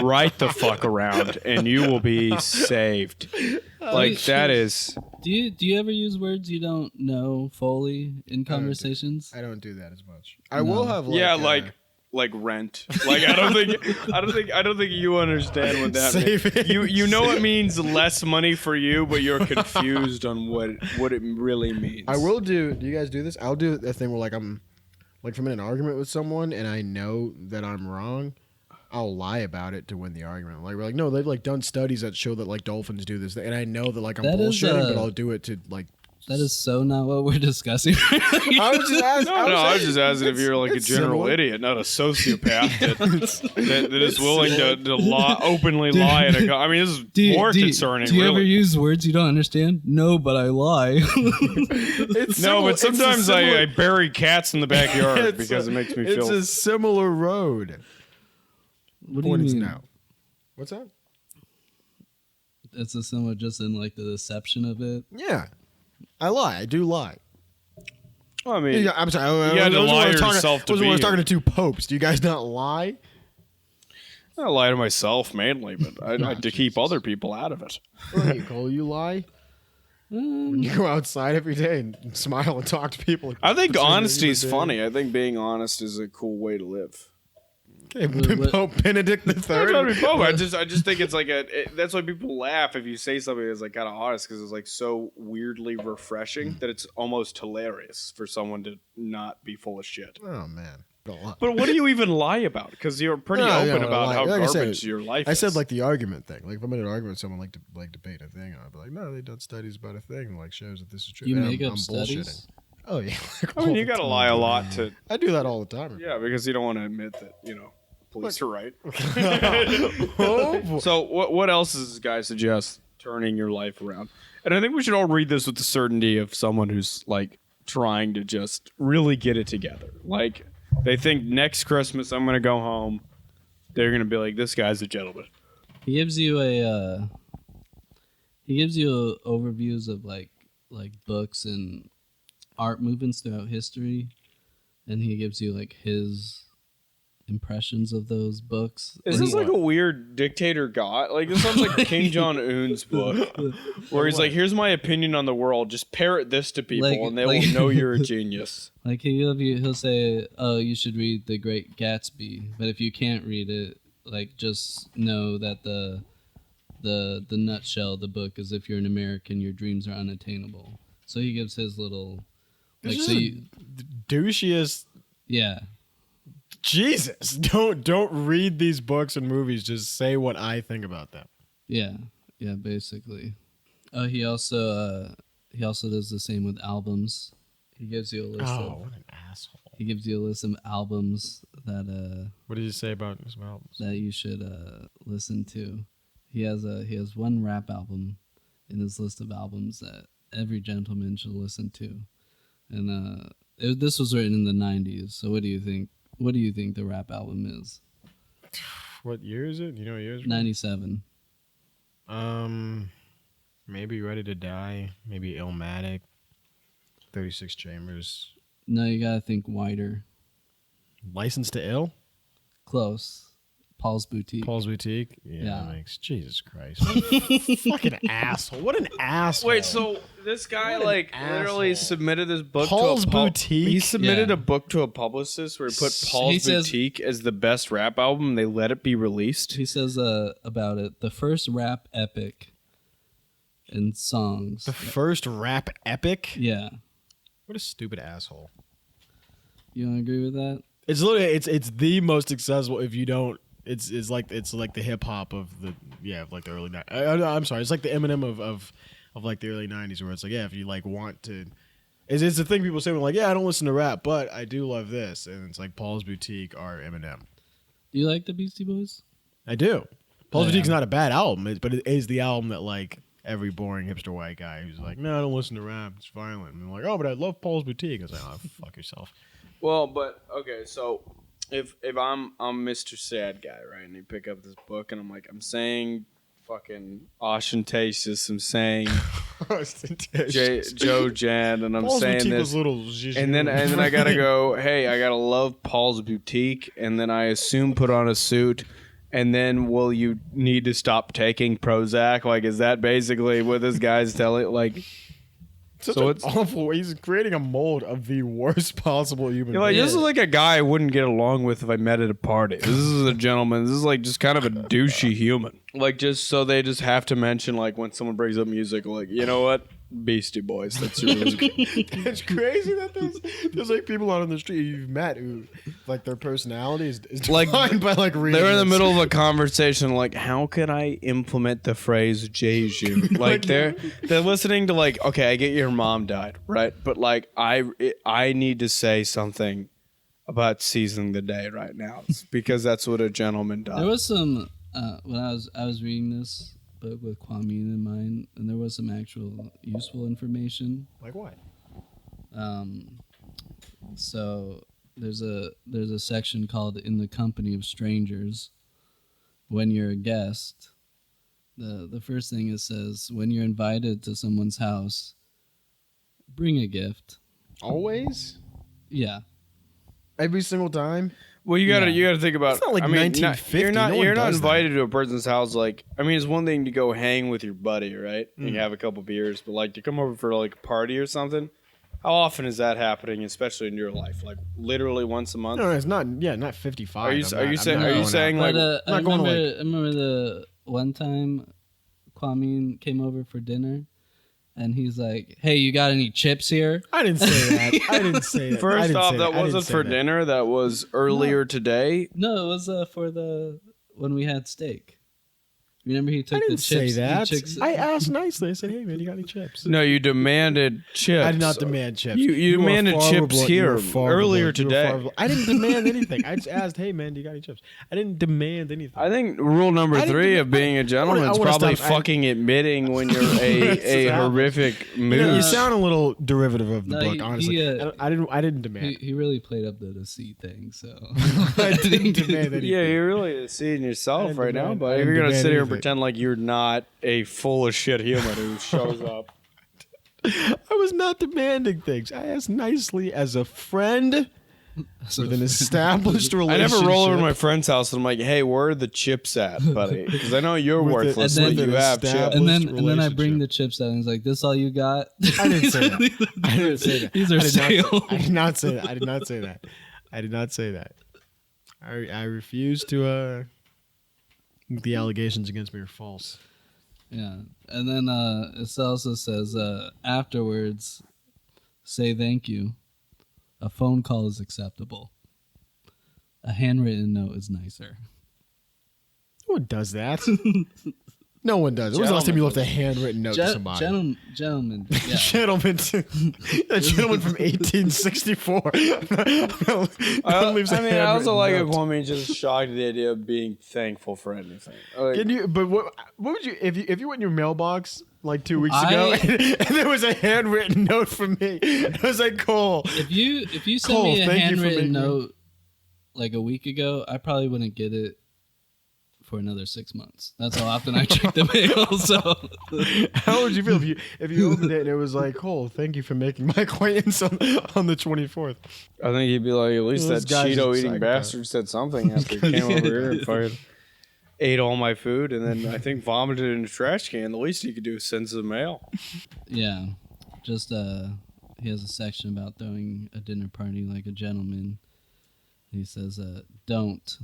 right the fuck around, and you will be saved. Like that is. Do you ever use words you don't know fully in conversations? I don't do that as much. I will have like rent. Like I don't think you understand what that means. You know it means less money for you, but you're confused on what it really means. I will do. Do you guys do this? I'll do a thing where like I'm like if I'm in an argument with someone and I know that I'm wrong, I'll lie about it to win the argument. Like we're like, no, they've like done studies that show that like dolphins do this, and I know that like I'm bullshitting, but I'll do it to like. That is so not what we're discussing. I was just asking. I was just asking if you're like a general idiot, not a sociopath that is willing to lie, openly lie. I mean, this is more concerning. Do you ever use words you don't understand? No, but I lie. But sometimes I bury cats in the backyard because it makes me feel. It's a similar road. What do you mean? Now. What's that? It's a similar, just in like the deception of it. Yeah. I lie. I do lie. Well, I mean, I'm sorry. You had to lie yourself to be. I was talking to two popes. Do you guys not lie? I lie to myself mainly, but I like to keep other people out of it. What you, Cole? You lie? When you go outside every day and smile and talk to people. I think honesty is funny. I think being honest is a cool way to live. Pope Benedict the Third. I just think it's like that's why people laugh if you say something that's like kind of honest, because it's like so weirdly refreshing that it's almost hilarious for someone to not be full of shit. Oh man. But what do you even lie about? Because you're pretty open about how garbage your life is. I said like the argument thing. Like if I'm in an argument with someone like debate a thing, I'll be like, no, they've done studies about a thing and like shows that this is true. You and make up I'm studies? bullshitting. Oh yeah. I mean, you gotta lie a lot to. I do that all the time. Yeah, because you don't want to admit that police are right. Oh, so what else does this guy suggest turning your life around? And I think we should all read this with the certainty of someone who's like trying to just really get it together. Like they think next Christmas I'm gonna go home. They're gonna be like, this guy's a gentleman. He gives you overviews of like books and art movements throughout history, and he gives you like his impressions of those books. Is this like a weird dictator god? Like this sounds like Kim Jong-un's book, where he's like, "Here's my opinion on the world. Just parrot this to people, and they will know you're a genius." Like he'll say, "Oh, you should read The Great Gatsby," but if you can't read it, like just know that the nutshell of the book is, if you're an American, your dreams are unattainable. So he gives his little like douchiest. Yeah. Jesus, don't read these books and movies. Just say what I think about them. Yeah, basically. Oh, he also does the same with albums. He gives you a list. Oh, what an asshole! He gives you a list of albums that. What did he say about some albums that you should listen to? He has one rap album in his list of albums that every gentleman should listen to, and this was written in the '90s. So what do you think? What do you think the rap album is? What year is it? You know what year is it? 97. Maybe Ready to Die. Maybe Illmatic. 36 Chambers. No, you gotta think wider. License to Ill? Close. Paul's Boutique. Paul's Boutique? Yeah. That makes, Jesus Christ. Fucking asshole. What an asshole. Wait, so this guy literally submitted this book Paul's to Boutique? He submitted a book to a publicist where he put Paul's Boutique as the best rap album. They let it be released. He says about it, the first rap epic in songs. The first rap epic? Yeah. What a stupid asshole. You don't agree with that? It's literally it's the most accessible if you don't. It's like the hip hop of the like the early. I'm sorry. It's like the Eminem of like the early 90s where it's like, yeah, if you like want to, it's the thing people say when like, yeah, I don't listen to rap, but I do love this. And it's like Paul's Boutique or Eminem. Do you like the Beastie Boys? I do. Paul's Oh, Boutique's yeah. not a bad album, but it is the album that like every boring hipster white guy who's like, no, I don't listen to rap, it's violent. And I'm like, oh, but I love Paul's Boutique. I was like, oh, fuck yourself. Well, but okay, so if I'm Mr. Sad Guy, right, and you pick up this book, and I'm saying fucking ostentatious, I'm saying Joe Jan, and I'm Paul's saying Boutique this, was little and then I gotta go, hey, I gotta love Paul's Boutique, and then I assume put on a suit. And then will you need to stop taking Prozac? Like, is that basically what this guy's telling? Like, so it's awful. He's creating a mold of the worst possible human. like being. this is like a guy I wouldn't get along with if I met at a party. This is a gentleman. This is like just kind of a douchey human. Like, just so they just have to mention, like, when someone brings up music, like, you know what? Beastie Boys. That's your music. It's crazy that there's like people out on the street you've met who like their personality is Like, defined by like reading They're in the this. middle of a conversation, like, how can I implement the phrase Jeju? Like, they're listening to, like, okay, I get your mom died, right? But like, I need to say something about seizing the day right now because that's what a gentleman does. There was some when I was reading this book with Kwamin in mind, and there was some actual useful information. Like what? So there's a section called "In the Company of Strangers." When you're a guest, the first thing it says, when you're invited to someone's house, bring a gift. Always? Yeah. Every single time? Well, you gotta think about. It's not like I mean, 1950. You're not No one you're not does that. invited to a person's house. Like, I mean, it's one thing to go hang with your buddy, right? And you have a couple beers, but like to come over for like a party or something. How often is that happening, especially in your life? Like literally once a month. No, it's not. Yeah, not 55. Are you saying But like? I not going remember, to, I remember the one time Kwamin came over for dinner, and he's like, "Hey, you got any chips here?" I didn't say that. I didn't say that. I First didn't off, say that I didn't wasn't say for that. dinner. That was earlier today. No, it was for the when we had steak. Remember he took I didn't the say chips. that. I asked nicely. I said, "Hey man, you got any chips?" No, you demanded chips. I did not demand chips. You are demanded far chips below- here you are far earlier below- you are far today. below- I didn't demand anything. I just asked, "Hey man, do you got any chips?" I didn't demand anything. I think rule number I didn't 3 do- of being a gentleman I is wanna probably stop- I- fucking admitting when you're a horrific You know, you mood. sound a little derivative of the No, book, honestly. I didn't demand. He really played up the deceit thing. So I didn't demand anything. Yeah, you're really seeing I yourself didn't right now, demand- but I if didn't you're gonna demand sit here and anything. pretend like you're not a full of shit human who shows up. I was not demanding things. I asked nicely as a friend with an established I relationship. never roll over to my friend's house and I'm like, "Hey, where are the chips at, buddy?" Because I know you're With it- worthless, and but then- you have established- chips. and then I bring relationship. the chips out, and he's like, "This all you got?" I didn't say that. I didn't say that. These are stale. I did not say that. I did not say that. I did not say that. I refuse to. The allegations against me are false. Yeah, and then it also says afterwards, say thank you. A phone call is acceptable. A handwritten note is nicer. No one does that. No one does. When was the last time you left a handwritten note to somebody? Gentlemen, yeah. Gentleman, a gentleman from 1864. I also like a Kwamin just shocked at the idea of being thankful for anything. Like, Can you? But what would you if you went in your mailbox like 2 weeks ago and there was a handwritten note from me? I was like, Cole. If you sent Cole, me a thank you for handwritten making me- note like a week ago, I probably wouldn't get it for another 6 months. That's how often I check the mail. So How would you feel if you opened it and it was like, Cole, thank you for making my acquaintance on the 24th? I think he'd be like, at least This that guy's a Cheeto eating psychopath. bastard said something after he came over here and fucking ate all my food and then I think vomited in the trash can. The least he could do is send some mail. yeah, just he has a section about throwing a dinner party like a gentleman. He says, "Don't.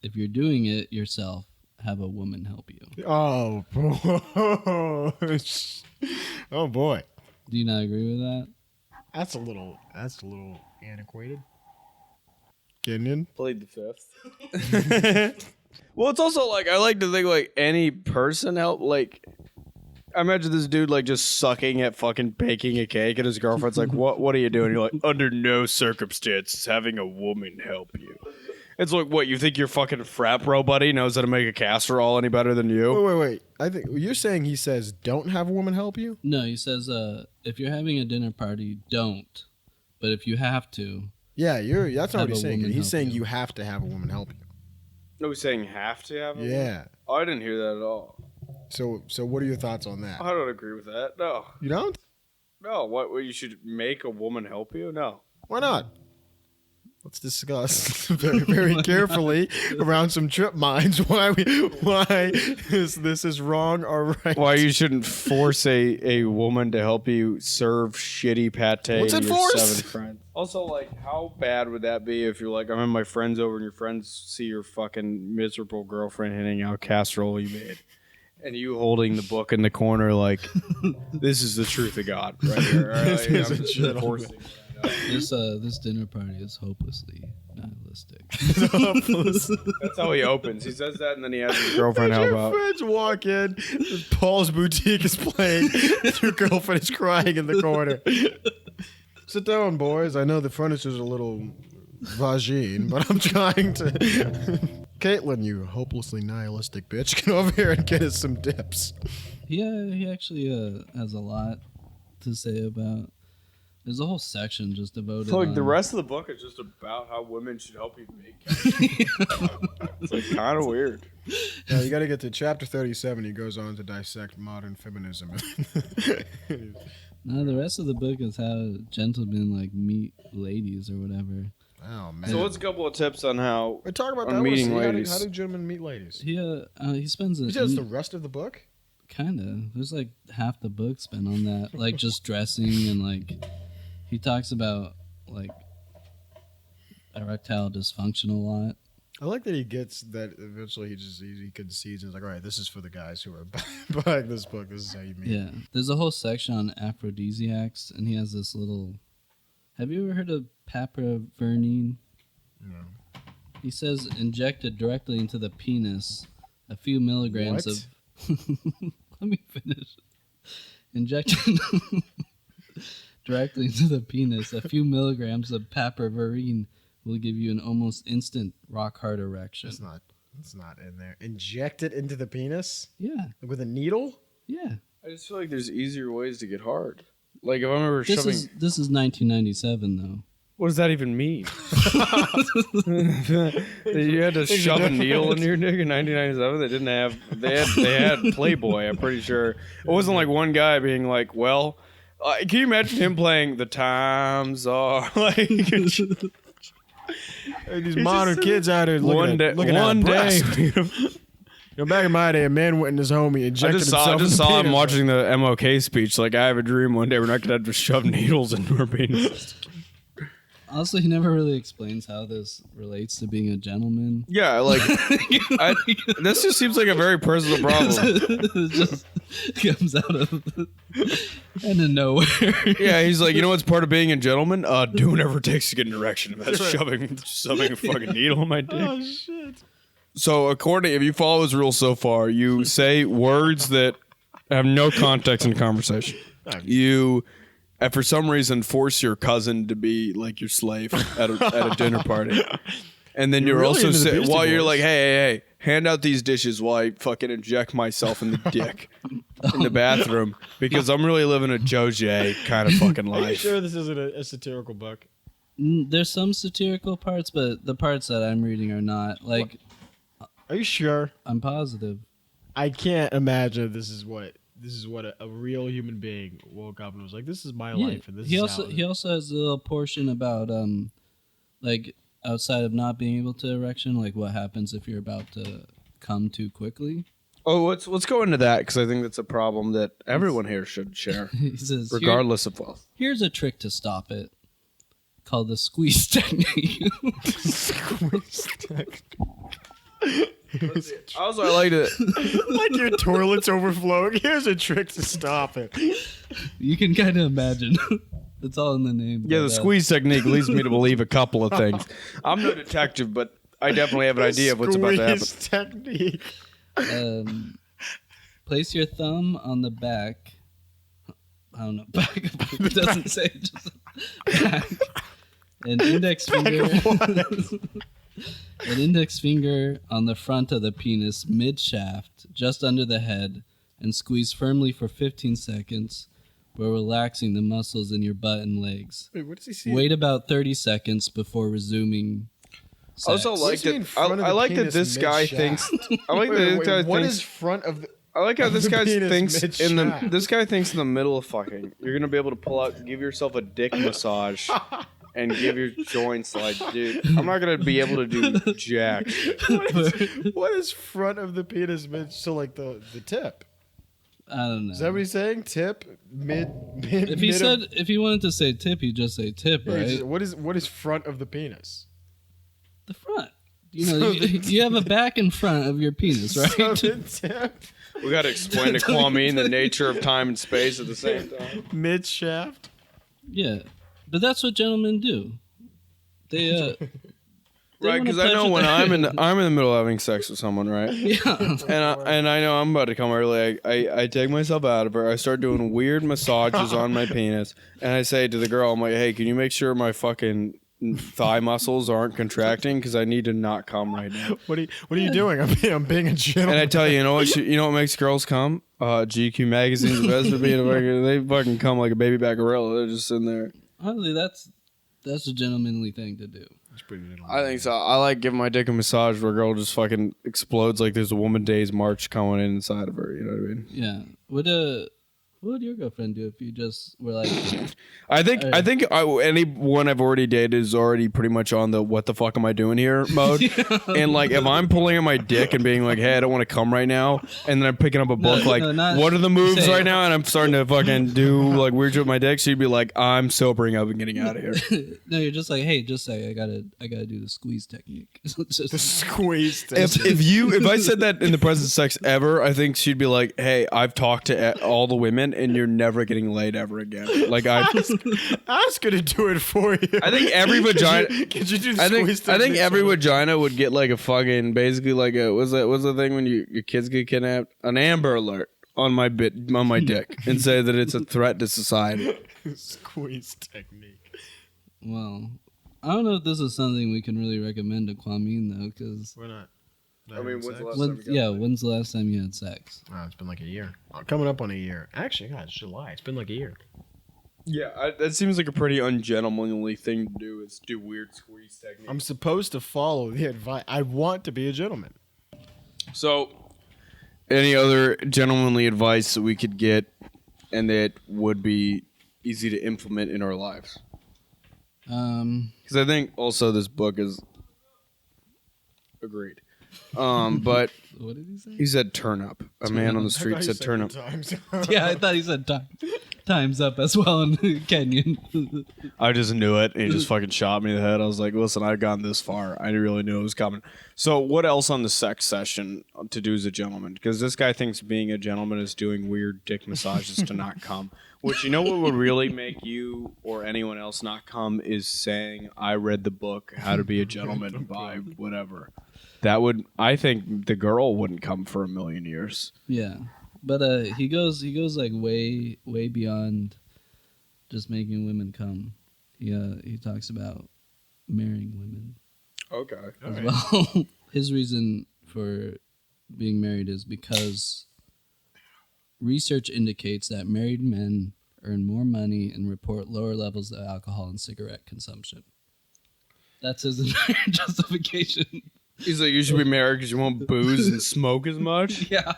If you're doing it yourself, have a woman help you." Oh, oh boy, Do you not agree with that? that's a little antiquated. Kenyon. Played the fifth. Well, it's also like I like to think like any person help. Like I imagine this dude like just sucking at fucking baking a cake, and his girlfriend's like, "What are you doing?" You're like, "Under no circumstances having a woman help you." It's like, what, you think your fucking frat bro buddy knows how to make a casserole any better than you? Wait. I think you're saying he says don't have a woman help you? No, he says if you're having a dinner party, don't. But if you have to, Yeah, that's not what Have he's a saying. woman He's help saying you. you have to have a woman help you. No, he's saying have to have a woman? Yeah. Oh, I didn't hear that at all. So what are your thoughts on that? I don't agree with that. No. You don't? No, what you should make a woman help you? No. Why not? Let's discuss very, very carefully around some trip mines why this is wrong or right. Why you shouldn't force a woman to help you serve shitty pate What's to it your forced? 7 friends. Also, like, how bad would that be if you're like, I'm having my friends over and your friends see your fucking miserable girlfriend handing out casserole you made, and you holding the book in the corner like, this is the truth of God right here. This I'm is a just shit enforcing it. this dinner party is hopelessly nihilistic. That's how he opens. He says that, and then he has his girlfriend help Your out. friends walk in, Paul's Boutique is playing, your girlfriend is crying in the corner. Sit down, boys. I know the furniture's a little vagine, but I'm trying to... Caitlin, you hopelessly nihilistic bitch, get over here and get us some dips. He actually has a lot to say about. There's a whole section just devoted. Like on, the rest of the book is just about how women should help you make it. It's like kind of weird. Yeah, you got to get to chapter 37. He goes on to dissect modern feminism. No, the rest of the book is how gentlemen like meet ladies or whatever. Oh man! So what's a couple of tips on how We're talking about on that. meeting How ladies? do gentlemen meet ladies? He spends He does the rest of the book. kind of. There's like half the book spent on that, like just dressing and like he talks about like erectile dysfunction a lot. I like that he gets that eventually he concedes and is like, all right, this is for the guys who are buying this book. This is how you meet. Yeah, there's a whole section on aphrodisiacs, and he has this little. Have you ever heard of papaverine? No. He says injected directly into the penis, a few milligrams What? of. Let me finish. Injected directly into the penis, a few milligrams of papaverine will give you an almost instant rock hard erection. It's not in there. Inject it into the penis Yeah, with a needle. yeah. I just feel like there's easier ways to get hard. Like if I'm ever This shoving, is 1997 though. what does that even mean? You had to shove a needle into your dick in 1997. They didn't have. They had Playboy. I'm pretty sure it wasn't like one guy being like, "Well, can you imagine him playing the times are like." These modern kids out here looking at one day. You know, back in my day, a man went in his home, he I injected just himself. saw in him the watching the MOK speech. Like, I have a dream one day we're not gonna have to shove needles into our penis. Also, he never really explains how this relates to being a gentleman. Yeah, like this just seems like a very personal problem. It just comes out of nowhere. Yeah, he's like, you know what's part of being a gentleman? Doing whatever it takes to get an erection. That's shoving a fucking needle in my dick. Oh shit! So, if you follow his rules so far, you say words that have no context in conversation. You, for some reason, force your cousin to be like your slave at a dinner party. And then you're really also into the Beastie while you're Boys. like, hey, hand out these dishes while I fucking inject myself in the dick in the bathroom because I'm really living a Joe J kind of fucking Are you life. sure this isn't a satirical book? There's some satirical parts, but the parts that I'm reading are not. Like, Are you sure? I'm positive. I can't imagine this is what a real human being woke up and was like, "This is my life." And this he is also how he also has a little portion about like outside of not being able to erection, like what happens if you're about to come too quickly. Oh, let's go into that because I think that's a problem that everyone here should share, He says, regardless of wealth. Here's a trick to stop it, called the squeeze technique. Also, I liked it. like your toilet's overflowing. Here's a trick to stop it. You can kind of imagine. It's all in the name. Yeah, but, the squeeze technique leads me to believe a couple of things. I'm no detective, but I definitely have an idea of what's about to happen. Squeeze technique. Place your thumb on the back. I don't know. Back. It doesn't say. Just back. An index finger. An index finger on the front of the penis, mid-shaft, just under the head, and squeeze firmly for 15 seconds while relaxing the muscles in your butt and legs. Wait, what does he see? Wait about 30 seconds before resuming sex. I also like that. I like that this guy thinks. I like that this guy What thinks. is front of the... I like how this guy penis thinks in the. mid-shaft? This guy thinks in the middle of fucking. You're gonna be able to pull out, give yourself a dick massage, and give your joints like, dude. I'm not gonna be able to do jack. What is front of the penis mid? So like the tip. I don't know. Is that what he's saying? Tip mid. If he said, if he wanted to say tip, he'd just say tip, right? What is front of the penis? The front. You know, you have a back and front of your penis, right? So the tip. We gotta explain to Kwamin the nature of time and space at the same time. Mid shaft. Yeah, but that's what gentlemen do. They Right, because I know when I'm in the middle of having sex with someone, right? Yeah. And I know I'm about to come early. I take myself out of her. I start doing weird massages on my penis, and I say to the girl, I'm like, "Hey, can you make sure my fucking thigh muscles aren't contracting? Because I need to not come right now." What are you doing? I'm being a gentleman. And I tell you, you know what makes girls come? GQ magazine's the best for being a fucking. They fucking come like a baby back gorilla. They're just sitting there. Honestly, that's a gentlemanly thing to do. It's pretty little. I think so. I like giving my dick a massage where a girl just fucking explodes like there's a Woman Days march coming in inside of her. You know what I mean? Yeah. What would your girlfriend do if you just were like? I think anyone I've already dated is already pretty much on the "what the fuck am I doing here" mode. And like if I'm pulling on my dick and being like, "Hey, I don't want to come right now," and then I'm picking up a book what are the moves right now, and I'm starting to fucking do like weird shit with my dick, she'd be like, "I'm sobering up and getting out of here." No, you're just like, hey, just say I gotta do the squeeze technique. The squeeze technique. If I said that in the presence of sex ever, I think she'd be like, "Hey, I've talked to all the women, and you're never getting laid ever again." Like I was gonna do it for you. I think every vagina. Could you do the I squeeze think technique every for me? vagina would get like a fucking basically like a what's the thing when your kids get kidnapped? An Amber Alert on my dick and say that it's a threat to society. Squeeze technique. Well, I don't know if this is something we can really recommend to Kwamin though, because We're not. I mean, when's the last time you had sex? Oh, it's been like a year. Coming up on a year. Actually, God, it's July. It's been like a year. Yeah, that seems like a pretty ungentlemanly thing to do. Is do weird squeeze techniques. I'm supposed to follow the advice. I want to be a gentleman. So, any other gentlemanly advice that we could get, and that would be easy to implement in our lives? Because I think also this book is agreed. But What did he say? he said turn up. A man on the street said turn up. Yeah, I thought he said time's up as well in Kenyon. I just knew it, and he just fucking shot me in the head. I was like, listen, I've gone this far. I really knew it was coming. So what else on the sex session to do as a gentleman? Because this guy thinks being a gentleman is doing weird dick massages to not come. Which, you know what would really make you or anyone else not come is saying, I read the book, How to Be a Gentleman by whatever. That would, I think the girl wouldn't come for a million years. Yeah, but he goes like way beyond just making women come. He talks about marrying women. Okay. As well. His reason for being married is because research indicates that married men earn more money and report lower levels of alcohol and cigarette consumption. That's his entire justification. He's like, you should be married because you won't booze and smoke as much. Yeah.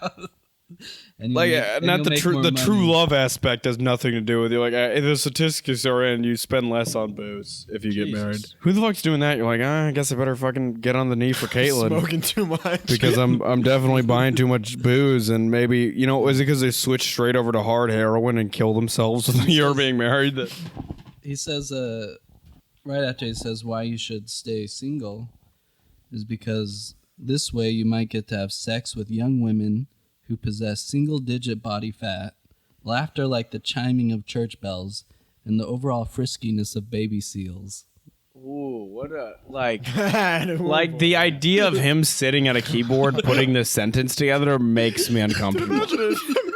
And Like, not the true love aspect has nothing to do with you. Like, the statistics are in, you spend less on booze if you get married. Who the fuck's doing that? You're like, I guess I better fucking get on the knee for Caitlin. Smoking too much. Because I'm definitely buying too much booze, and maybe, you know, is it because they switched straight over to hard heroin and kill themselves with the year of being married? He says, right after he says why you should stay single is because this way you might get to have sex with young women who possess single-digit body fat, laughter like the chiming of church bells, and the overall friskiness of baby seals. Ooh, what a like the idea of him sitting at a keyboard putting this sentence together makes me uncomfortable.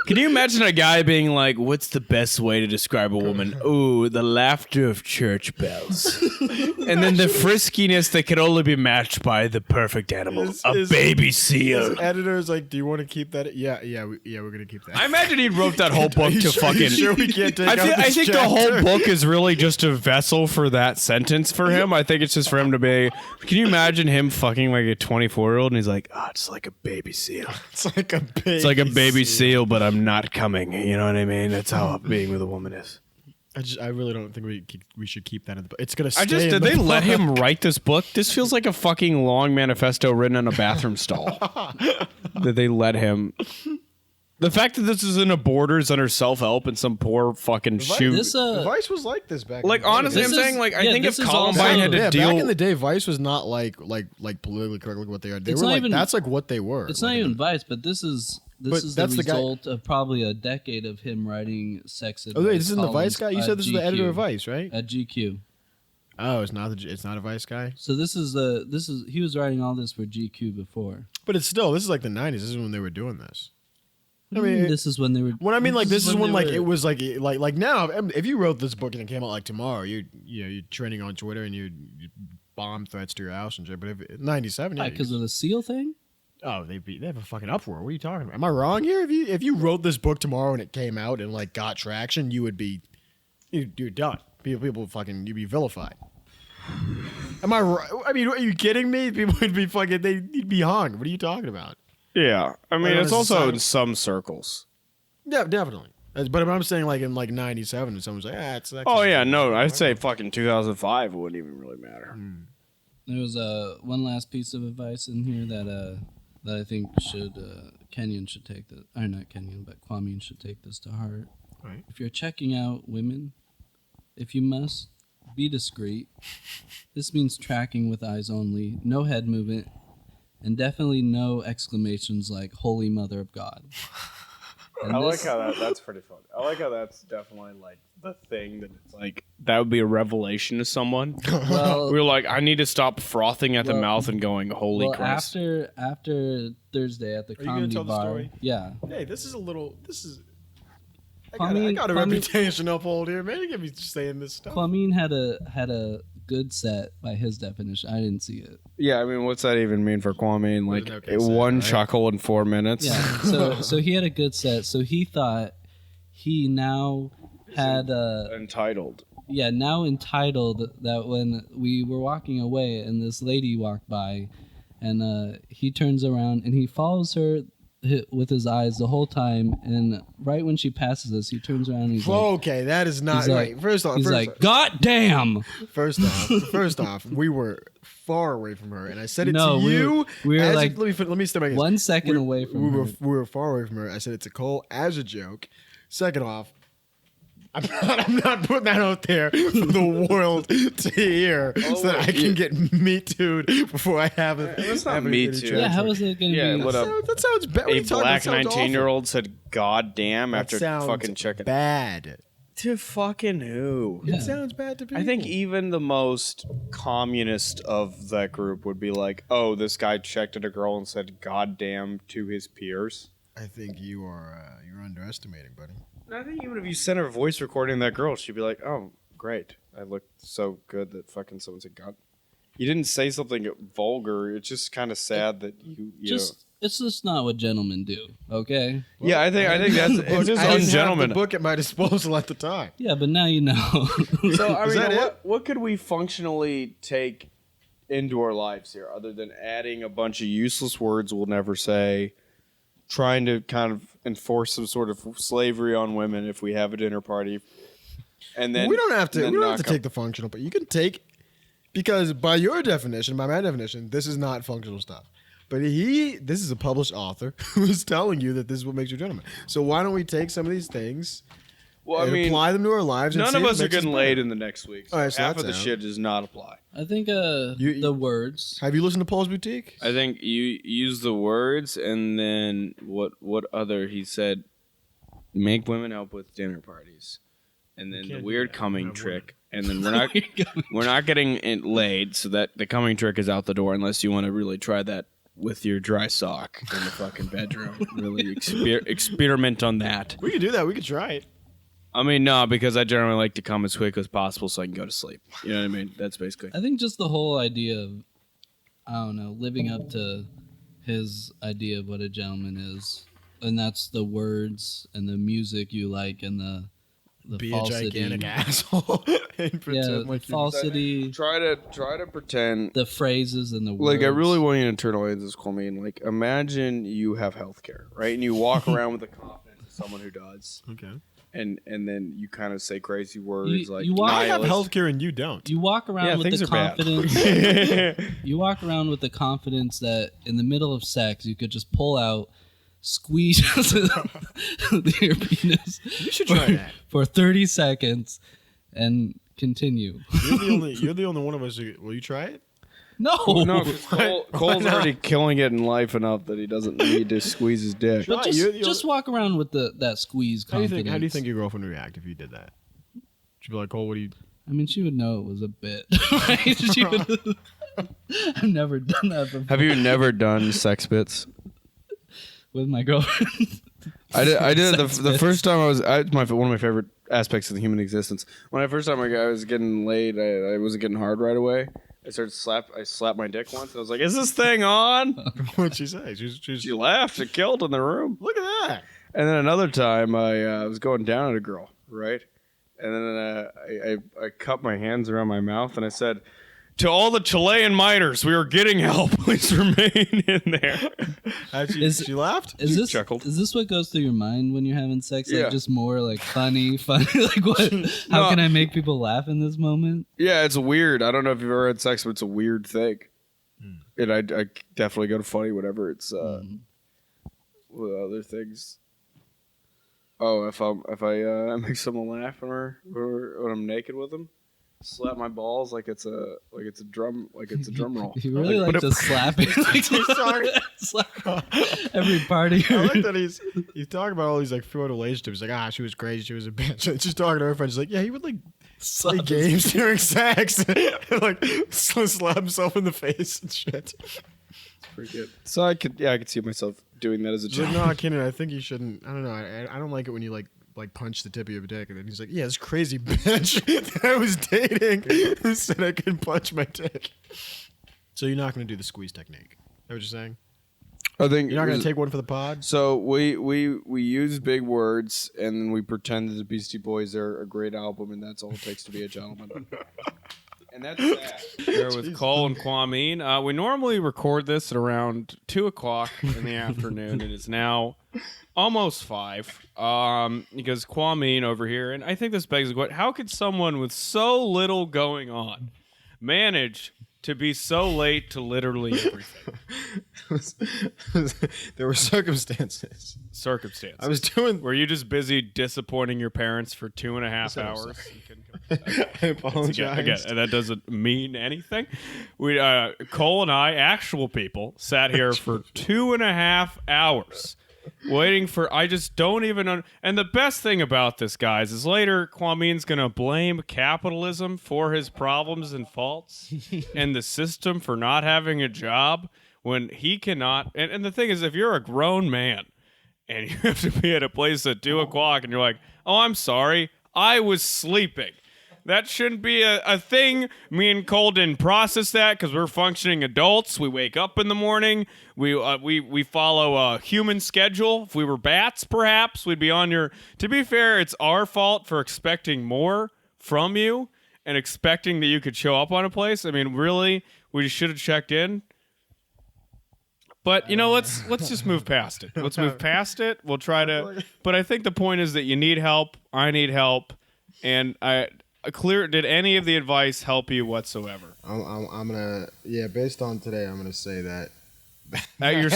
Can you imagine a guy being like, "What's the best way to describe a woman?" Ooh, the laughter of church bells, and then the friskiness that can only be matched by the perfect animal, a baby seal. His editor's like, "Do you want to keep that?" Yeah, we're gonna keep that. I imagine he wrote that whole book to fucking. Sure we can't take I think the whole book is really just a vessel for that sentence for him. I think it's just for him to be. Can you imagine him fucking like a 24-year-old and he's like, "Oh, it's like a baby seal. It's like a baby. It's like a baby seal, but I'm not coming." You know what I mean? That's how being with a woman is. I really don't think we should keep that in the book. It's gonna. Stay Did they let him write this book? This feels like a fucking long manifesto written in a bathroom stall. That they let him. The fact that this is in a Borders under self-help and some poor fucking shoot. Vice was like this back. Like honestly, I'm saying like I think if Columbine had to deal deal back in the day, Vice was not like politically correct with what they are. They were like that's like what they were. It's not even Vice, but this is the result of probably a decade of him writing sex advice. Oh wait, this isn't the Vice guy. You said this is the editor of Vice, right? At GQ. Oh, it's not a Vice guy. So this is he was writing all this for GQ before. But it's still this is like the 90s. This is when they were doing this. I mean, this is when they were. When I mean, like, this is when like it was like now. If you wrote this book and it came out like tomorrow, you're trending on Twitter and you bomb threats to your house and shit. But if 97, because of the seal thing. Oh, they have a fucking uproar. What are you talking about? Am I wrong here? If you wrote this book tomorrow and it came out and like got traction, you're done. People fucking you'd be vilified. Am I right? I mean, are you kidding me? People would be fucking. They'd be hung. What are you talking about? Yeah, I mean, it's also in some circles. Yeah, definitely. But I'm saying like in like 97 and someone's like, it's actually... Oh, yeah, no, I'd say fucking 2005 it wouldn't even really matter. There was one last piece of advice in here that I think Kenyon should take this, or not Kenyon, but Kwamin should take this to heart. Right. If you're checking out women, if you must, be discreet. This means tracking with eyes only, no head movement, and definitely no exclamations like "Holy Mother of God." I like how that's pretty fun. I like how that's definitely like the thing that it's like that would be a revelation to someone. Well, we were like, I need to stop frothing at the mouth and going, "Holy Christ!" After Thursday at the comedy tell bar, the story? Yeah. Hey, this is. I Kwamin- got a Kwamin- reputation uphold here, man. You can't be saying this stuff. Kwamin had a good set by his definition. I didn't see it. Yeah, I mean, what's that even mean for Kwamin? Like one chuckle in 4 minutes. Yeah. So he had a good set. So he thought he now had entitled. Yeah, now entitled that when we were walking away and this lady walked by, and he turns around and he follows her with his eyes the whole time, and right when she passes us, he turns around and he's like, okay, that is not right. Like, first off, God damn. First off, we were far away from her, and I said it to we you. We were like, let me step back. 1 second away from her. We were far away from her. I said it to Cole as a joke. Second off, I'm not putting that out there for the world to hear so that I can get me too'd before I have it. It's not me too. Yeah, how is it going to be? That sounds bad. A black 19-year-old said "God damn" after fucking checking. Bad. To fucking who? Yeah. It sounds bad to people. I think even the most communist of that group would be like, "Oh, this guy checked at a girl and said "God damn" to his peers." I think you're underestimating, buddy. I think even if you sent her a voice recording of that girl, she'd be like, "Oh, great! I looked so good that fucking someone said God." You didn't say something vulgar. It's just kind of sad that you It's just not what gentlemen do, okay? Well, yeah, I think that's it's just I didn't ungentleman. have the book at my disposal at the time. Yeah, but now you know. So I mean, that what could we functionally take into our lives here, other than adding a bunch of useless words we'll never say, trying to kind of enforce some sort of slavery on women if we have a dinner party, and then we don't have to take the functional, but you can take, because by your definition, by my definition, this is not functional stuff. But this is a published author who's telling you that this is what makes you a gentleman. So why don't we take some of these things and apply them to our lives? None of us are getting laid in the next week. So all right, so half of the shit does not apply. I think the words. Have you listened to Paul's Boutique? I think you use the words, and then what other he said, make women help with dinner parties. and then the weird coming trick, and then we're not getting it laid, so that the coming trick is out the door unless you want to really try that with your dry sock in the fucking bedroom. Really experiment on that. We could do that. We could try it. I mean, no, because I generally like to come as quick as possible so I can go to sleep. You know what I mean? That's basically. I think just the whole idea of, I don't know, living up to his idea of what a gentleman is, and that's the words and the music you like and the Be falsity. a gigantic asshole and pretend like falsity. Try to pretend. The phrases and the words. Like, I really want you to internalize this, Kwamin. Like, imagine you have healthcare, right? And you walk around with the confidence of someone who does. Okay. And then you kind of say crazy words like I have healthcare and you don't. You walk around with the confidence. You walk around with the confidence that in the middle of sex you could just pull out, squeeze your penis. You should try that for 30 seconds, and continue. You're the only one of us who. Will you try it? No, Cole's already killing it in life enough that he doesn't need to squeeze his dick. But just walk around with that squeeze confidence. How do you think your girlfriend would react if you did that? She'd be like, Cole, what do you... I mean, she would know it was a bit. Right? I've never done that before. Have you never done sex bits? With my girlfriend? I did it the first time I was... one of my favorite aspects of the human existence. When I first time I was getting laid, I wasn't getting hard right away. I slapped my dick once. And I was like, "Is this thing on?" What'd she say? She laughed. It killed in the room. Look at that. And then another time, I was going down at a girl, right? And then I cupped my hands around my mouth and I said, "To all the Chilean miters, we are getting help. Please remain in there." She laughed? Chuckled. Is this what goes through your mind when you're having sex? Yeah. Like just more like funny? Like what? How can I make people laugh in this moment? Yeah, it's weird. I don't know if you've ever had sex, but it's a weird thing. And I definitely go to funny whenever it's with other things. Oh, if I make someone laugh or when I'm naked with them. Slap my balls like it's a drum roll. You really like to slap it. Slap every part of your... I like that he's talking about all these like failed relationships. He's like, she was crazy, she was a bitch. And she's talking to her friend. She's like, yeah, he would like play games during sex and like slap himself in the face and shit. It's pretty good. So I could see myself doing that as a child. Like, no, Kenyon, I think you shouldn't. I don't know. I don't like it when you like punch the tip of your dick, and then he's like, "Yeah, this crazy bitch that I was dating who said I could punch my dick." So you're not going to do the squeeze technique? Is that what you're saying? I think you're not going to take one for the pod. So we use big words, and then we pretend that the Beastie Boys are a great album, and that's all it takes to be a gentleman. And that's that. Here with Cole and Kwamin. We normally record this at around 2:00 in the afternoon. It is now almost 5. Because Kwamin over here, and I think this begs the question: how could someone with so little going on manage to be so late to literally everything? There were circumstances. I was doing. Were you just busy disappointing your parents for 2.5 hours? I apologize. Again, that doesn't mean anything. We, Cole and I, actual people, sat here for 2.5 hours. Waiting for, I just don't even, and the best thing about this, guys, is later Kwamin's going to blame capitalism for his problems and faults and the system for not having a job when he cannot. And the thing is, if you're a grown man and you have to be at a place at 2:00 and you're like, "Oh, I'm sorry, I was sleeping." That shouldn't be a thing. Me and Cole didn't process that because we're functioning adults. We wake up in the morning. We follow a human schedule. If we were bats, perhaps, we'd be on your... To be fair, it's our fault for expecting more from you and expecting that you could show up on a place. I mean, really, we should have checked in. But, let's just move past it. Let's move past it. We'll try to... But I think the point is that you need help. I need help. And did any of the advice help you whatsoever? I'm gonna based on today, I'm gonna say that you're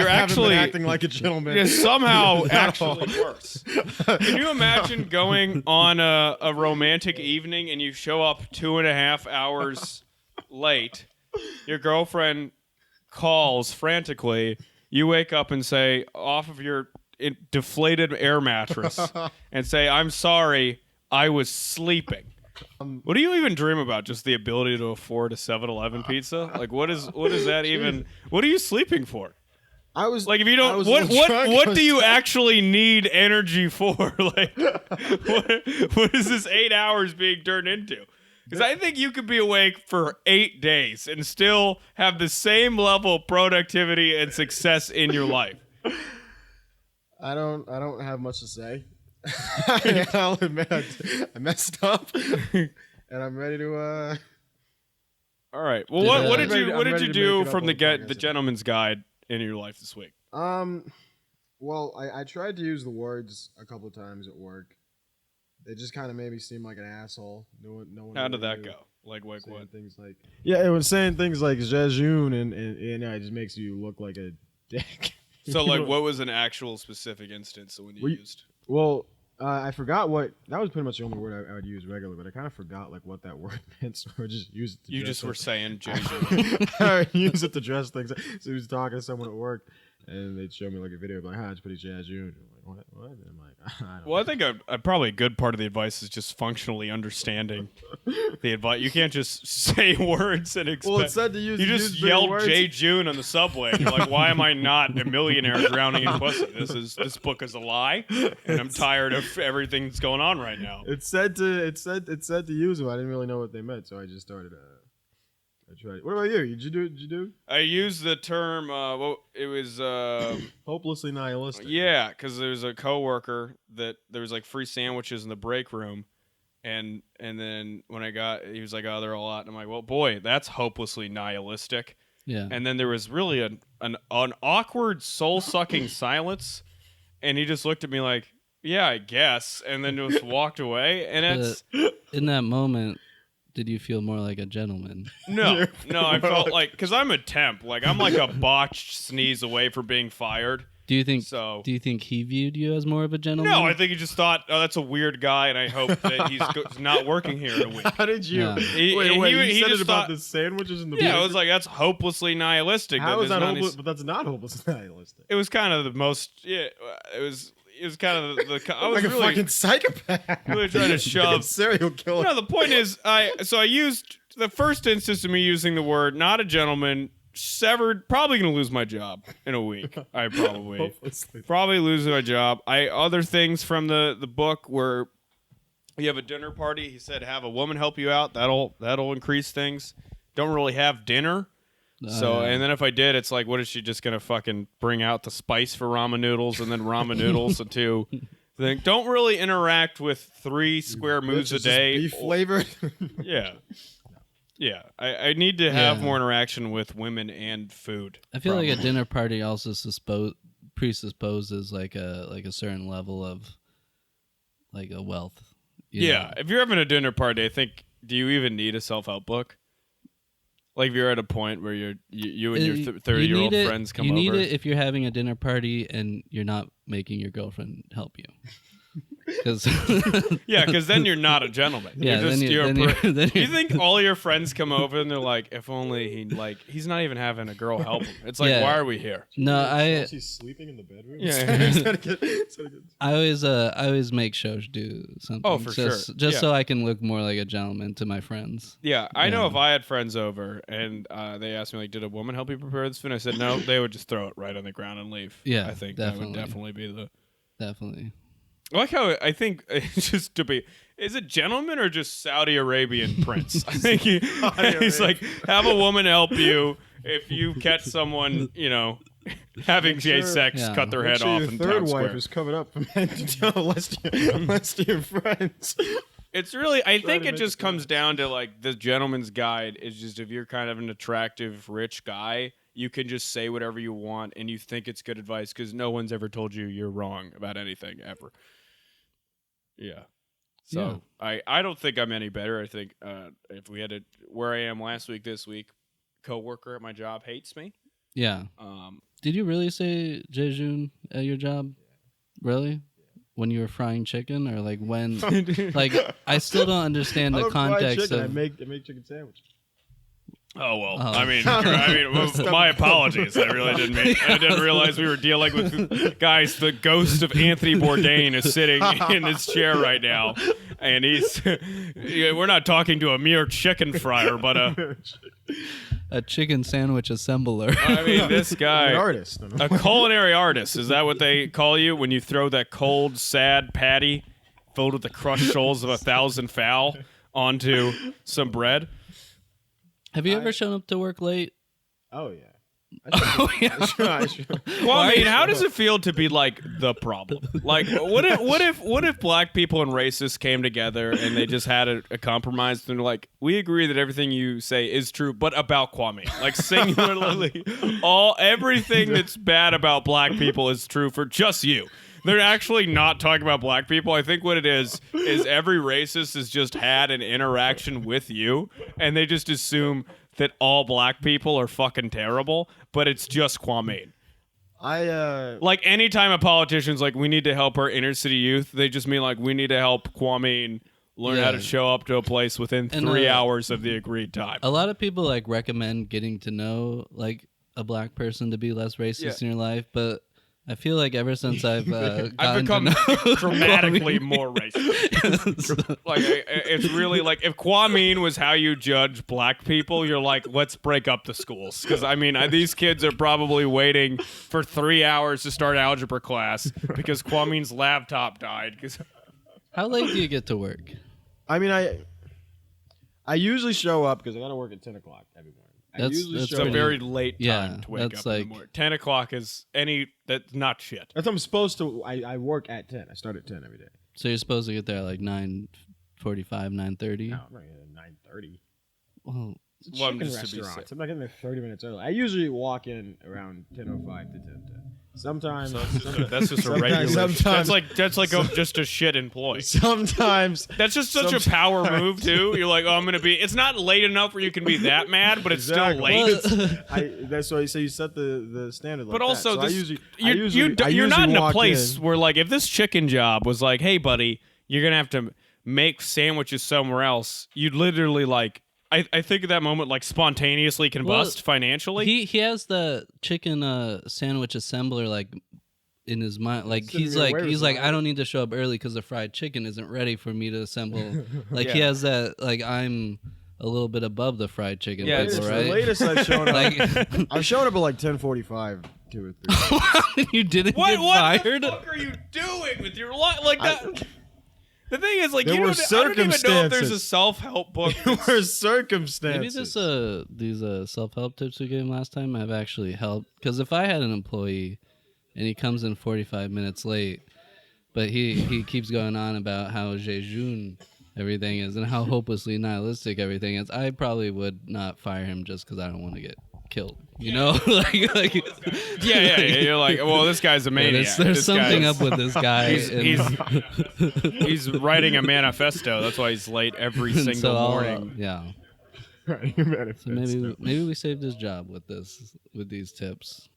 actually acting like a gentleman. You're somehow actually worse. Can you imagine going on a romantic evening and you show up 2.5 hours late? Your girlfriend calls frantically. You wake up and say, off of your deflated air mattress, and say, "I'm sorry. I was sleeping. What do you even dream about? Just the ability to afford a 7-Eleven pizza? Like, what is that even? What are you sleeping for? I was like, if you don't, what do you actually need energy for? Like, what is this 8 hours being turned into? Because I think you could be awake for 8 days and still have the same level of productivity and success in your life. I don't have much to say. I'll admit I messed up, and I'm ready to. All right. Well, what did you do from the Gentleman's Guide in your life this week? Well, I tried to use the words a couple of times at work. It just kind of made me seem like an asshole. No one. How did that go? Like what? Things like it was saying things like "Jejun" and it just makes you look like a dick. So like, what was an actual specific instance when you used? Well, I forgot what that was. Pretty much the only word I would use regularly, but I kind of forgot like what that word meant. So I just used it. You just were saying "Jejun." I used it to dress things. So he was talking to someone at work. And they'd show me like a video of like, it's pretty Jejun. I'm like, what? And I'm like, I don't know. I think probably a good part of the advice is just functionally understanding the advice. You can't just say words and expect. Well, it said to use. You just yelled Jejun on the subway. And you're like, why am I not a millionaire drowning in pussy? This book is a lie, and I'm tired of everything that's going on right now. It said to use them. I didn't really know what they meant, so I just started. I tried. What about you? Did you do? I used the term. It was hopelessly nihilistic. Yeah, because there was a coworker that there was like free sandwiches in the break room, and then when he was like, "Oh, they're all out," and I'm like, "Well, boy, that's hopelessly nihilistic." Yeah. And then there was really an awkward, soul-sucking silence, and he just looked at me like, "Yeah, I guess," and then just walked away. And it's in that moment. Did you feel more like a gentleman? No, I felt like, because I'm a temp, like I'm like a botched sneeze away from being fired. Do you think he viewed you as more of a gentleman? No, I think he just thought, oh, that's a weird guy, and I hope that he's not working here in a week. How did you? Yeah. He said it about the sandwiches in the yeah, it was like, that's hopelessly nihilistic. How is that hopeless? But that's not hopelessly nihilistic. It was kind of the most. Yeah, it was kind of the. I was like a really, fucking psychopath. Really trying to shove serial killer. No, the point is, I used the first instance of me using the word "not a gentleman." Severed, probably gonna lose my job in a week. I probably lose my job. Other things from the book where you have a dinner party. He said, have a woman help you out. That'll increase things. Don't really have dinner. And then if I did, it's like, what is she just gonna fucking bring out the spice for ramen noodles and then ramen noodles to don't really interact with 3 square moves a day. Beef flavored. Yeah. Yeah, I need to have more interaction with women and food. I feel like a dinner party also presupposes like a certain level of like a wealth. You know? If you're having a dinner party, I think, do you even need a self-help book? Like if you're at a point where you and your 30-year-old friends come over. You need it if you're having a dinner party and you're not making your girlfriend help you. Because then you're not a gentleman. Yeah, you think all your friends come over and they're like, if only he's not even having a girl help him. It's like, why are we here? No, he's sleeping in the bedroom. Yeah. I always make Shosh do something. Oh, for sure. Just so I can look more like a gentleman to my friends. Yeah, I know if I had friends over and they asked me like, did a woman help you prepare this food? I said no. They would just throw it right on the ground and leave. Yeah, I think definitely. that would definitely be Definitely. I like how I think it's just to be. Is it gentleman or just Saudi Arabian prince? I think he's like, have a woman help you if you catch someone, having gay sex, cut their head off in third town square. wife is covered up from men to tell unless to your friends. It's really, I think it just comes down to like the gentleman's guide is just if you're kind of an attractive, rich guy, you can just say whatever you want and you think it's good advice because no one's ever told you you're wrong about anything ever. Yeah. So I don't think I'm any better. I think if we had where I am last week, this week, coworker at my job hates me. Yeah. Did you really say Jejun at your job? Really? When you were frying chicken, or like when? Like I still don't understand the context of. I make chicken sandwiches. Oh well, I mean, my apologies. I really didn't mean. I didn't realize we were dealing with guys. The ghost of Anthony Bourdain is sitting in his chair right now, and he's. We're not talking to a mere chicken fryer, but a chicken sandwich assembler. I mean, this guy, an artist, a culinary artist. Is that what they call you when you throw that cold, sad patty filled with the crushed shoals of 1,000 fowl onto some bread? Have you ever shown up to work late? Oh yeah. I well, I mean, how does it feel to be like the problem? Like, what if black people and racists came together and they just had a compromise and they're like, we agree that everything you say is true, but about Kwamin, like singularly, everything that's bad about black people is true for just you. They're actually not talking about black people. I think what it is every racist has just had an interaction with you, and they just assume that all black people are fucking terrible, but it's just Kwamin. Like anytime a politician's like, we need to help our inner city youth, they just mean like, we need to help Kwamin learn how to show up to a place within 3 hours of the agreed time. A lot of people like recommend getting to know like a black person to be less racist in your life, but I feel like ever since I've become dramatically more racist. Like it's really like if Kwamin was how you judge black people, you're like, let's break up the schools, because I mean these kids are probably waiting for 3 hours to start algebra class because Kwamin's laptop died. How late do you get to work? I mean, I usually show up because I got to work at 10 o'clock every morning. It's a very late time to wake up in the morning. 10 o'clock is that's not shit. That's what I'm supposed to. I work at 10. I start at 10 every day. So you're supposed to get there at like 9:45, 9:30? No, I'm not getting there at 9:30. Well, it's a chicken restaurant. I'm not getting there 30 minutes early. I usually walk in around 10:05 to 10:10. Sometimes that's just a regular. Sometimes that's like just a shit employee. Sometimes that's just such a power move too. You're like, oh, I'm gonna be. It's not late enough where you can be that mad, but it's still late. That's why you set the standard. Like but also, that. So you're not in a place where like if this chicken job was like, hey buddy, you're gonna have to make sandwiches somewhere else. You'd literally like. I think at that moment, like, spontaneously combust financially. He has the chicken sandwich assembler, like, in his mind. Like, he's like, I don't need to show up early because the fried chicken isn't ready for me to assemble. Like, he has that, like, I'm a little bit above the fried chicken people, right? The latest I've shown up, I've shown up at, like, 10:45, 2 or 3. You didn't get fired? What the fuck are you doing with your life? Like, that... The thing is, like, I don't even know if there's a self-help book. There were circumstances. Maybe these self-help tips we gave him last time have actually helped. Because if I had an employee and he comes in 45 minutes late, but he keeps going on about how jejun everything is and how hopelessly nihilistic everything is, I probably would not fire him just because I don't want to get killed. You know? Yeah. You're like, well, this guy's a maniac. There's something up with this guy. He's writing a manifesto. That's why he's late every single morning. Yeah. Writing a manifesto. So maybe we saved his job with these tips.